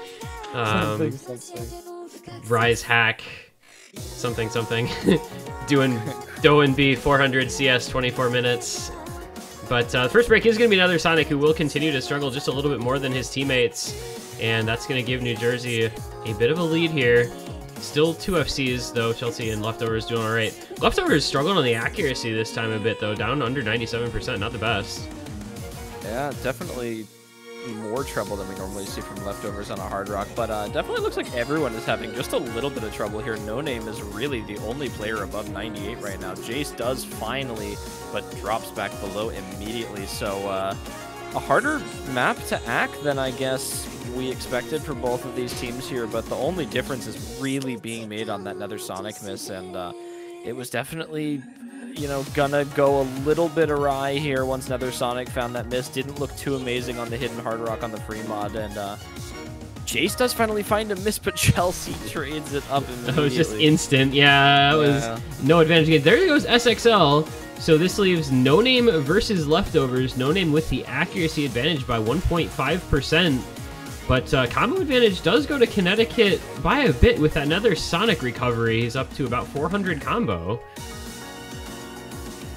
C: Rise hack. Something. Doing B 400 CS 24 minutes. But the first break is going to be another Sonic who will continue to struggle just a little bit more than his teammates. And that's going to give New Jersey a bit of a lead here. Still 2 FCs, though. Chelsea and Leftovers doing all right. Leftovers struggling on the accuracy this time a bit, though. Down under 97%. Not the best.
D: Yeah, definitely more trouble than we normally see from Leftovers on a Hard Rock. But definitely looks like everyone is having just a little bit of trouble here. No Name is really the only player above 98 right now. Jace does finally, but drops back below immediately. So a harder map to act than I guess we expected for both of these teams here, but the only difference is really being made on that Nether Sonic miss, and it was definitely, you know, gonna go a little bit awry here once Nether Sonic found that miss. Didn't look too amazing on the hidden Hard Rock on the free mod, and Jace does finally find a miss, but Chelsea trades it up immediately.
C: It was just instant. Yeah, it was no advantage again. There goes SXL. So this leaves No Name versus Leftovers. No Name with the accuracy advantage by 1.5%. But combo advantage does go to Connecticut by a bit with another Sonic recovery. He's up to about 400 combo.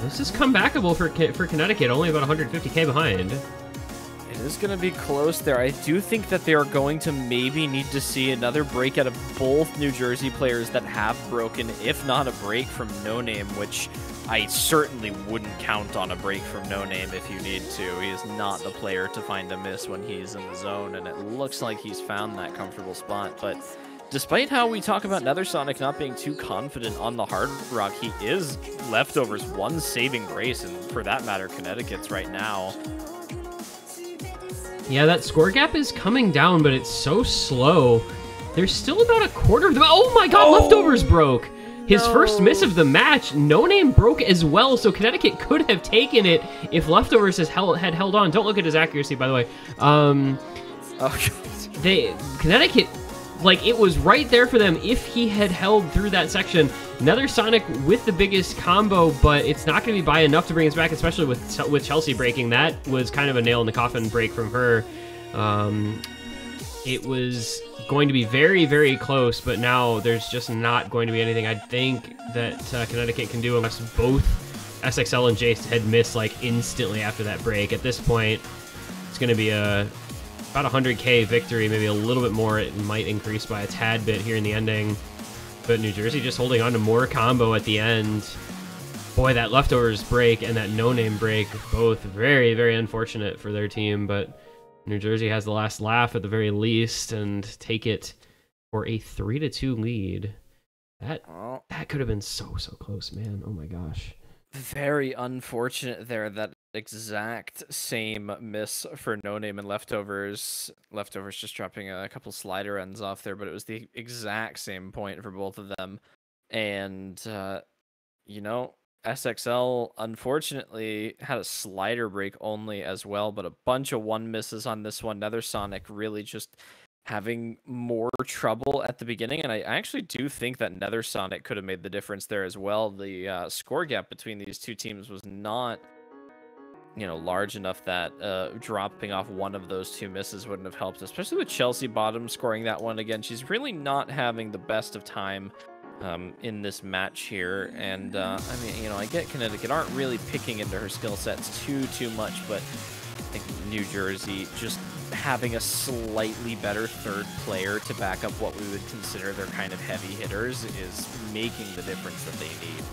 C: This is comebackable for Connecticut, only about 150k behind.
D: It is going to be close there. I do think that they are going to maybe need to see another break out of both New Jersey players that have broken, if not a break from No Name, which I certainly wouldn't count on a break from No Name if you need to. He is not the player to find a miss when he's in the zone, and it looks like he's found that comfortable spot. But despite how we talk about Nether Sonic not being too confident on the Hard Rock, he is Leftovers' one saving grace, and for that matter, Connecticut's right now.
C: Yeah, that score gap is coming down, but it's so slow. There's still about a quarter of the... Oh my god, Leftovers broke! His first miss of the match. No Name broke as well, so Connecticut could have taken it if Leftovers had held on. Don't look at his accuracy, by the way. Connecticut, like, it was right there for them if he had held through that section. Nether Sonic with the biggest combo, but it's not going to be by enough to bring us back, especially with Chelsea breaking. That was kind of a nail in the coffin break from her. It was going to be very, very close, but now there's just not going to be anything I think that Connecticut can do unless both SXL and Jace had missed like instantly after that break. At this point, it's going to be about 100k victory, maybe a little bit more. It might increase by a tad bit here in the ending, but New Jersey just holding on to more combo at the end. Boy, that Leftovers break and that No Name break, both very, very unfortunate for their team, but New Jersey has the last laugh at the very least and take it for a 3-2 lead. That could have been so close, man. Oh my gosh.
D: Very unfortunate there. That exact same miss for No Name and Leftovers. Leftovers just dropping a couple slider ends off there, but it was the exact same point for both of them. And, you know, SXL unfortunately had a slider break only as well, but a bunch of one misses on this one. Nether Sonic really just having more trouble at the beginning, and I actually do think that Nether Sonic could have made the difference there as well. The score gap between these two teams was not, you know, large enough that dropping off one of those two misses wouldn't have helped, especially with Chelsea bottom scoring that one again. She's really not having the best of time in this match here, and I mean, you know, I get Connecticut aren't really picking into her skill sets too much, but I think New Jersey just having a slightly better third player to back up what we would consider their kind of heavy hitters is making the difference that they need.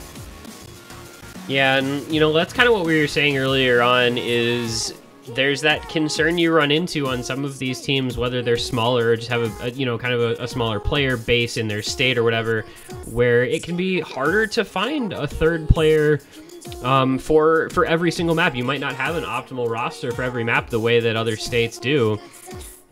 C: Yeah, and you know, that's kind of what we were saying earlier on, is there's that concern you run into on some of these teams, whether they're smaller or just have a you know, kind of a smaller player base in their state or whatever, where it can be harder to find a third player for every single map. You might not have an optimal roster for every map the way that other states do.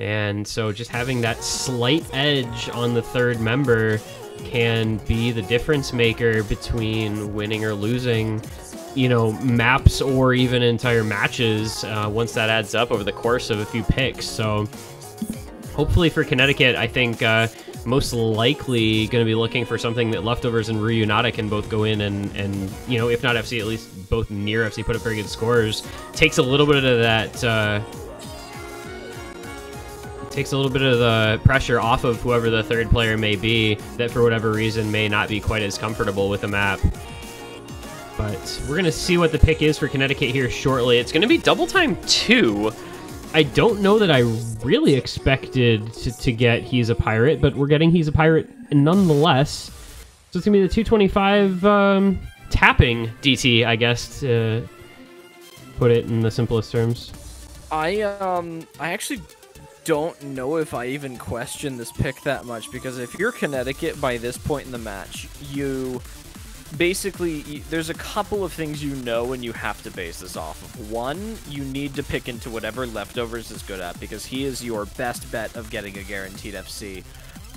C: And so just having that slight edge on the third member can be the difference maker between winning or losing, you know, maps or even entire matches once that adds up over the course of a few picks. So hopefully for Connecticut, I think most likely going to be looking for something that Leftovers and Reunata can both go in and, you know, if not FC, at least both near FC put up very good scores. Takes a little bit of that... takes a little bit of the pressure off of whoever the third player may be that for whatever reason may not be quite as comfortable with the map. But we're going to see what the pick is for Connecticut here shortly. It's going to be Double Time 2. I don't know that I really expected to get He's a Pirate, but we're getting He's a Pirate nonetheless. So it's going to be the 225 tapping DT, I guess, to put it in the simplest terms.
D: I actually don't know if I even question this pick that much, because if you're Connecticut by this point in the match, you basically, there's a couple of things you know and you have to base this off of. One, you need to pick into whatever Leftovers is good at, because he is your best bet of getting a guaranteed FC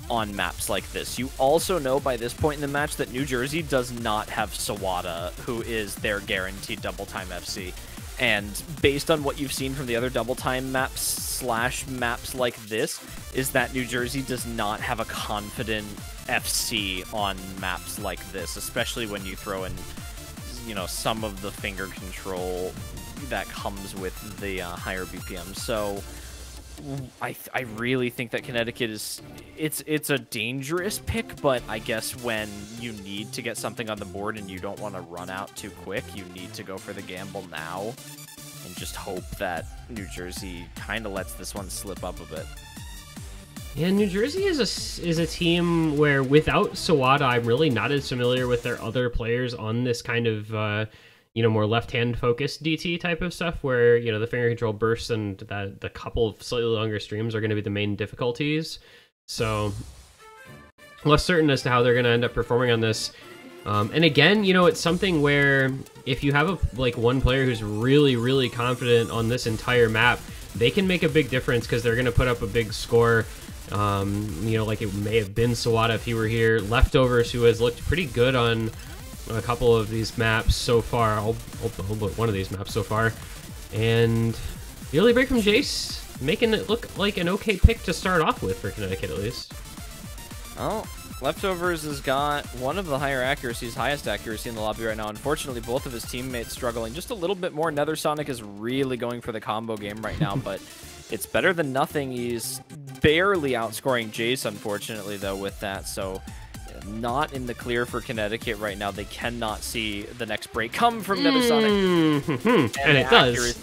D: on maps like this. You also know by this point in the match that New Jersey does not have Sawada, who is their guaranteed double time FC. And based on what you've seen from the other double time maps / maps like this, is that New Jersey does not have a confident FC on maps like this, especially when you throw in, you know, some of the finger control that comes with the higher BPM. So I really think that Connecticut is, it's a dangerous pick, but I guess when you need to get something on the board and you don't want to run out too quick, you need to go for the gamble now and just hope that New Jersey kind of lets this one slip up a bit.
C: Yeah, New Jersey is a team where without Sawada, I'm really not as familiar with their other players on this kind of you know, more left-hand focused DT type of stuff, where, you know, the finger control bursts and the couple of slightly longer streams are going to be the main difficulties. So less certain as to how they're going to end up performing on this. And again, you know, it's something where if you have one player who's really, really confident on this entire map, they can make a big difference because they're going to put up a big score. You know, like it may have been Sawada if he were here. Leftovers, who has looked pretty good on a couple of these maps so far, one of these maps so far, and the early break from Jace making it look like an okay pick to start off with for Connecticut at least.
D: Well, Leftovers has got one of the higher accuracies, highest accuracy in the lobby right now. Unfortunately, both of his teammates struggling just a little bit more. Nether Sonic is really going for the combo game right now, but it's better than nothing. He's barely outscoring Jace, unfortunately, though, with that, so not in the clear for Connecticut right now. They cannot see the next break come from Nether Sonic.
C: And it does.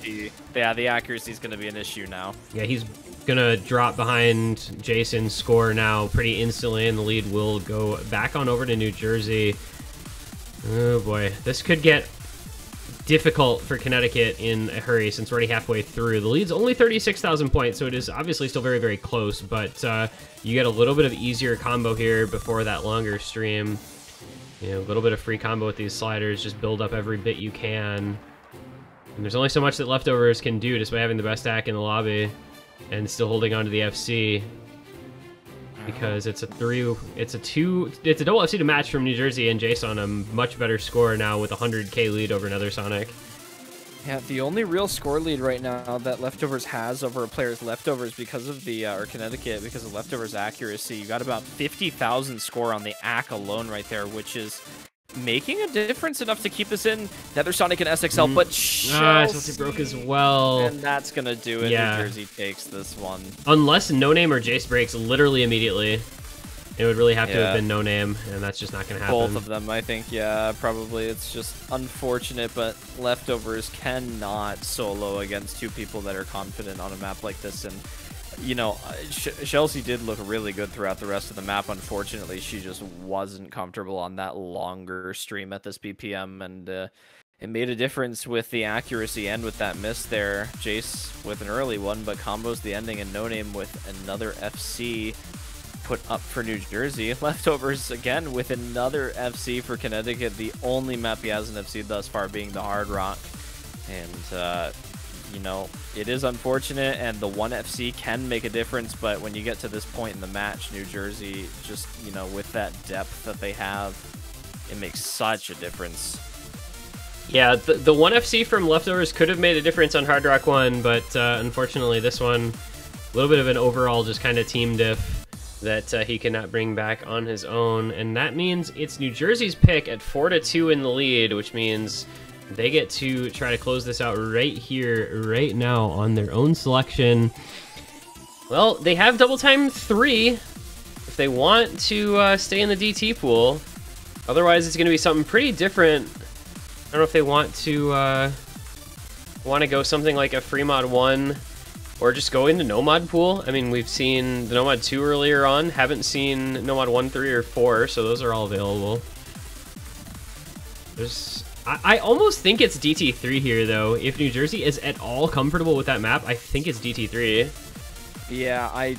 D: Yeah, the accuracy is going to be an issue now.
C: Yeah, he's going to drop behind Jason's score now pretty instantly, and the lead will go back on over to New Jersey. Oh boy, this could get difficult for Connecticut in a hurry since we're already halfway through. The lead's only 36,000 points, so it is obviously still very, very close, but you get a little bit of easier combo here before that longer stream. You know, a little bit of free combo with these sliders, just build up every bit you can. And there's only so much that Leftovers can do despite having the best stack in the lobby and still holding on to the FC. Because it's a double FC to match from New Jersey, and Jace on a much better score now with a 100k lead over Nether Sonic.
D: Yeah, the only real score lead right now that Leftovers has over a player's Leftovers because of the, or Connecticut, because of Leftovers accuracy. You got about 50,000 score on the AC alone right there, which is making a difference enough to keep this in. Nether Sonic and SXL, but
C: Chelsea broke as well.
D: And that's going to do it.
C: Yeah.
D: New Jersey takes this one.
C: Unless No Name or Jace breaks literally immediately. It would really have to have been No Name, and that's just not going to happen.
D: Both of them, I think, yeah, probably. It's just unfortunate, but Leftovers cannot solo against two people that are confident on a map like this. And, you know, Chelsea did look really good throughout the rest of the map. Unfortunately, she just wasn't comfortable on that longer stream at this BPM, and it made a difference with the accuracy and with that miss there. Jace with an early one, but combos the ending, and No Name with another FC put up for New Jersey. Leftovers again with another FC for Connecticut, the only map he has an FC thus far being the Hard Rock. And you know, it is unfortunate, and the 1FC can make a difference, but when you get to this point in the match, New Jersey, just, you know, with that depth that they have, it makes such a difference.
C: Yeah, the 1FC from Leftovers could have made a difference on Hard Rock 1, but unfortunately this one, a little bit of an overall just kind of team diff that he cannot bring back on his own, and that means it's New Jersey's pick at 4-2 in the lead, which means they get to try to close this out right here, right now, on their own selection. Well, they have double time 3 if they want to stay in the DT pool. Otherwise, it's going to be something pretty different. I don't know if they want to go something like a free mod 1 or just go into no mod pool. I mean, we've seen the no mod 2 earlier on. Haven't seen no mod 1, 3, or 4, so those are all available. I almost think it's DT3 here, though. If New Jersey is at all comfortable with that map, I think it's DT3.
D: Yeah, I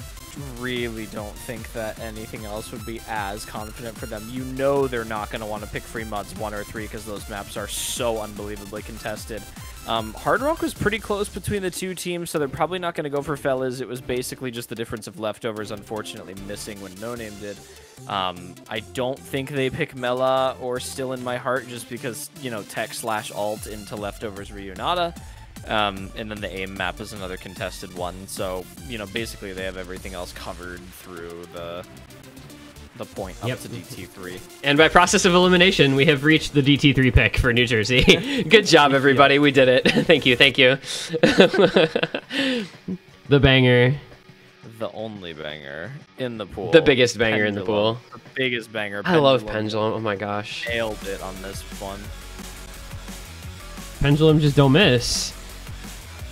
D: really don't think that anything else would be as confident for them. You know they're not going to want to pick free mods 1 or 3 because those maps are so unbelievably contested. Hard Rock was pretty close between the two teams, so they're probably not going to go for Fellas. It was basically just the difference of Leftovers unfortunately missing when No Name did. I don't think they pick Mela or Still in My Heart just because, you know, tech/alt into Leftovers Reunata. And then the AIM map is another contested one, so, you know, basically they have everything else covered through the point up to DT3.
C: And by process of elimination, we have reached the DT3 pick for New Jersey. Good job, everybody. We did it. Thank you. Thank you. The banger.
D: The only banger in the pool.
C: The biggest banger
D: Pendulum.
C: in the pool.
D: The biggest banger.
C: I love Pendulum. Oh my gosh.
D: Nailed it on this one.
C: Pendulum just don't miss.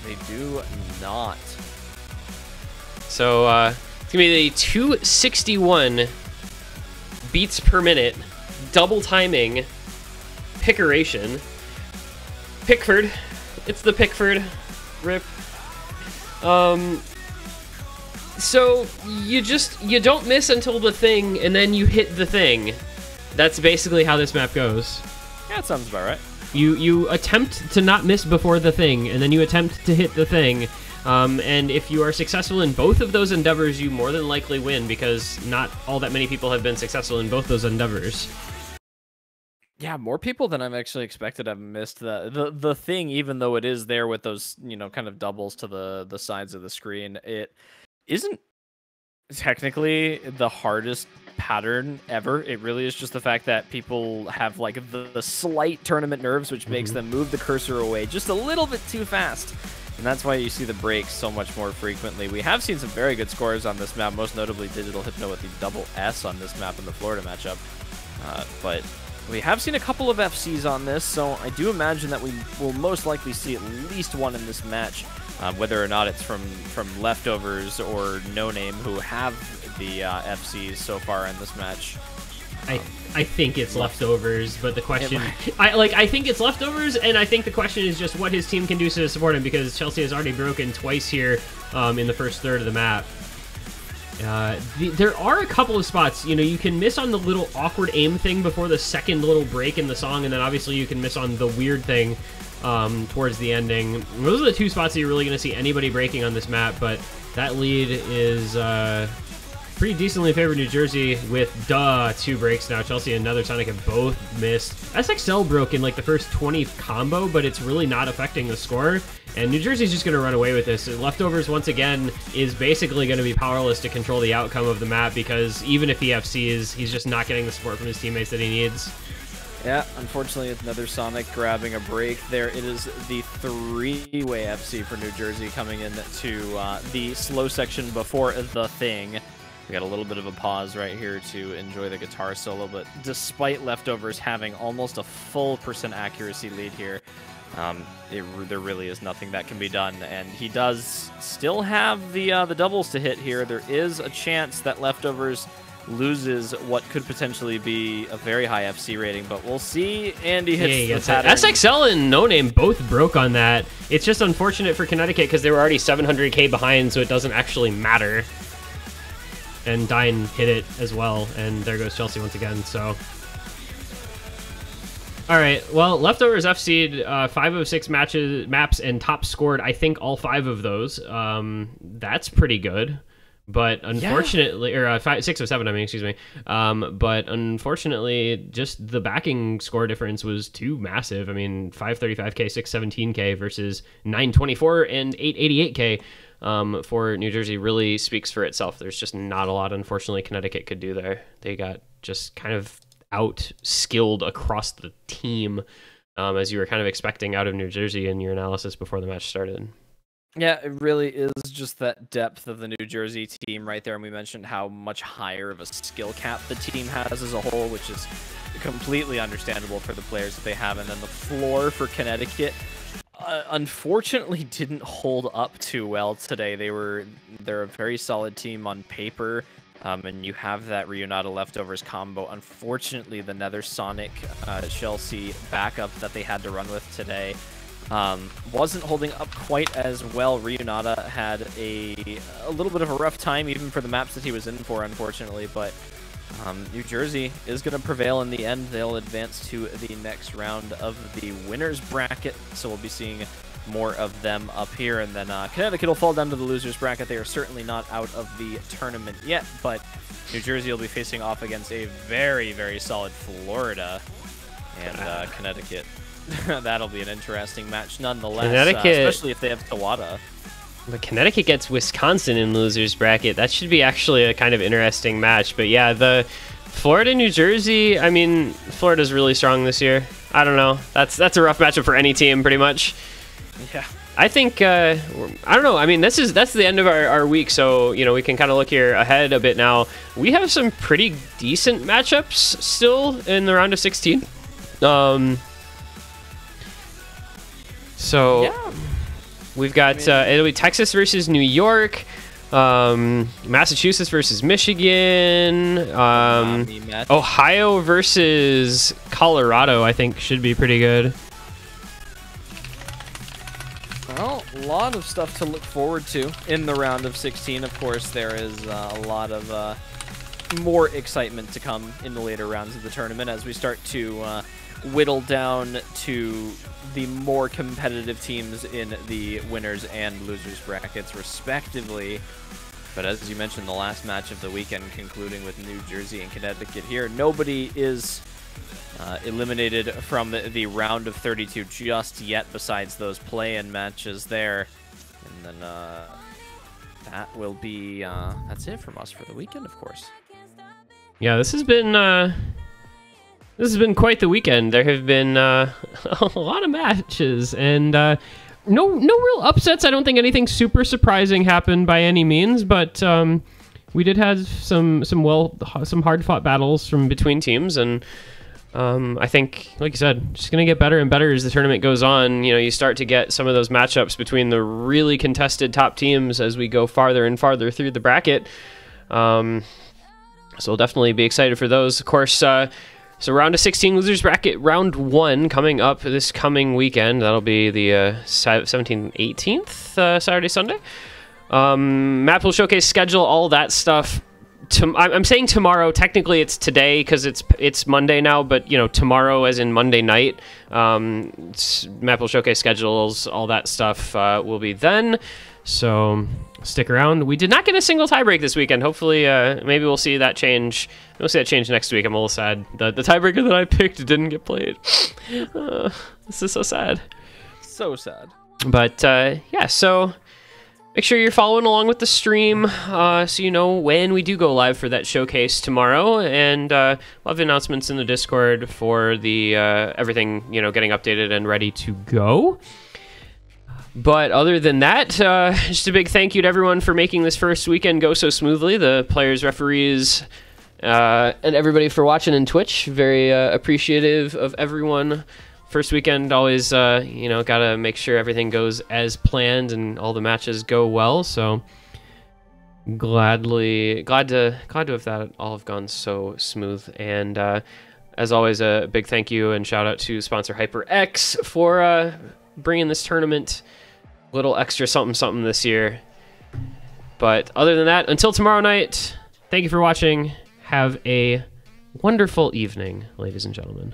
D: They do not.
C: So it's gonna be the 261 beats per minute, double timing, pickeration. Pickford, it's the Pickford rip. So you don't miss until the thing, and then you hit the thing. That's basically how this map goes.
D: Yeah, that sounds about right.
C: You attempt to not miss before the thing, and then you attempt to hit the thing. And if you are successful in both of those endeavors, you more than likely win, because not all that many people have been successful in both those endeavors.
D: Yeah, more people than I've actually expected have missed the thing, even though it is there with those, you know, kind of doubles to the sides of the screen. It isn't technically the hardest pattern ever. It really is just the fact that people have like the slight tournament nerves, which makes them move the cursor away just a little bit too fast. And that's why you see the breaks so much more frequently. We have seen some very good scores on this map, most notably Digital Hypno with the double S on this map in the Florida matchup. But we have seen a couple of FCs on this, so I do imagine that we will most likely see at least one in this match, whether or not it's from Leftovers or No Name, who have the FCs so far in this match.
C: I think it's Leftovers, but the question... I think it's Leftovers, and I think the question is just what his team can do to support him, because Chelsea has already broken twice here in the first third of the map. There are a couple of spots, you know, you can miss on the little awkward aim thing before the second little break in the song, and then obviously you can miss on the weird thing towards the ending. Those are the two spots that you're really going to see anybody breaking on this map, but that lead is pretty decently favored New Jersey with 2 breaks now. Chelsea and Another Sonic have both missed. SXL broke in like the first 20 combo, but it's really not affecting the score. And New Jersey's just going to run away with this. Leftovers, once again, is basically going to be powerless to control the outcome of the map, because even if he FCs, he's just not getting the support from his teammates that he needs.
D: Yeah, unfortunately, Another Sonic grabbing a break there. It is the 3-way FC for New Jersey coming into the slow section before the thing. We got a little bit of a pause right here to enjoy the guitar solo, but despite Leftovers having almost a full % accuracy lead here, there really is nothing that can be done, and he does still have the doubles to hit here. There is a chance that Leftovers loses what could potentially be a very high FC rating, but we'll see. And he hits the pattern.
C: SXL and No Name both broke on that. It's just unfortunate for Connecticut because they were already 700k behind, so it doesn't actually matter. And Dine hit it as well, and there goes Chelsea once again. So All right. Well, Leftovers FC'd 5 of 6 maps and top scored, I think, all 5 of those. That's pretty good. But unfortunately, or 6 of 7, I mean, excuse me. But unfortunately, just the backing score difference was too massive. I mean, 535k, 617k versus 924 and 888k for New Jersey really speaks for itself. There's just not a lot, unfortunately, Connecticut could do there. They got just kind of out-skilled across the team, as you were kind of expecting out of New Jersey in your analysis before the match started.
D: Yeah, it really is just that depth of the New Jersey team right there, and we mentioned how much higher of a skill cap the team has as a whole, which is completely understandable for the players that they have. And then the floor for Connecticut, unfortunately, didn't hold up too well today. They're a very solid team on paper, and you have that Reunata Leftovers combo. Unfortunately, the Nether Sonic Chelsea backup that they had to run with today wasn't holding up quite as well. Reunata had a little bit of a rough time, even for the maps that he was in for, unfortunately, but New Jersey is going to prevail in the end. They'll advance to the next round of the winners bracket, so we'll be seeing more of them up here. And then Connecticut will fall down to the losers bracket. They are certainly not out of the tournament yet, but New Jersey will be facing off against a very, very solid Florida and Connecticut. That'll be an interesting match nonetheless, especially if they have Tawada.
C: But Connecticut gets Wisconsin in losers bracket. That should be actually a kind of interesting match. But yeah, the Florida-New Jersey, I mean, Florida's really strong this year. I don't know. That's a rough matchup for any team, pretty much.
D: Yeah.
C: I think, I don't know. I mean, that's the end of our week, so, you know, we can kind of look here ahead a bit now. We have some pretty decent matchups still in the round of 16. So
D: yeah.
C: We've got it'll be Texas versus New York, Massachusetts versus Michigan, Ohio versus Colorado. I think should be pretty good.
D: Well, a lot of stuff to look forward to in the round of 16. Of course, there is a lot of more excitement to come in the later rounds of the tournament as we start to whittle down to the more competitive teams in the winners and losers brackets, respectively. But as you mentioned, the last match of the weekend concluding with New Jersey and Connecticut here, nobody is eliminated from the round of 32 just yet besides those play-in matches there. And then that will be, that's it from us for the weekend, of course.
C: Yeah, this has been quite the weekend. There have been a lot of matches and no real upsets. I don't think anything super surprising happened by any means, but we did have some hard fought battles from between teams, and I think, like you said, just gonna get better and better as the tournament goes on. You know, you start to get some of those matchups between the really contested top teams as we go farther and farther through the bracket. So we'll definitely be excited for those, of course. So round of 16 losers bracket, round 1 coming up this coming weekend. That'll be the 17th, 18th, Saturday, Sunday. Map will showcase schedule, all that stuff. I'm saying tomorrow. Technically, it's today because it's Monday now. But you know, tomorrow, as in Monday night, Map will showcase schedules, all that stuff will be then. So stick around. We did not get a single tiebreak this weekend. Hopefully, maybe we'll see that change. We'll see that change next week. I'm a little sad. The tiebreaker that I picked didn't get played. This is so sad.
D: So sad. But
C: yeah, so make sure you're following along with the stream so you know when we do go live for that showcase tomorrow. And we'll have announcements in the Discord for the everything, you know, getting updated and ready to go. But other than that, just a big thank you to everyone for making this first weekend go so smoothly. The players, referees, and everybody for watching in Twitch. Very appreciative of everyone. First weekend, always, you know, gotta make sure everything goes as planned and all the matches go well. So glad to have that all have gone so smooth. And as always, a big thank you and shout out to sponsor HyperX for bringing this tournament a little extra something this year. But other than that, until tomorrow night, thank you for watching. Have a wonderful evening, ladies and gentlemen.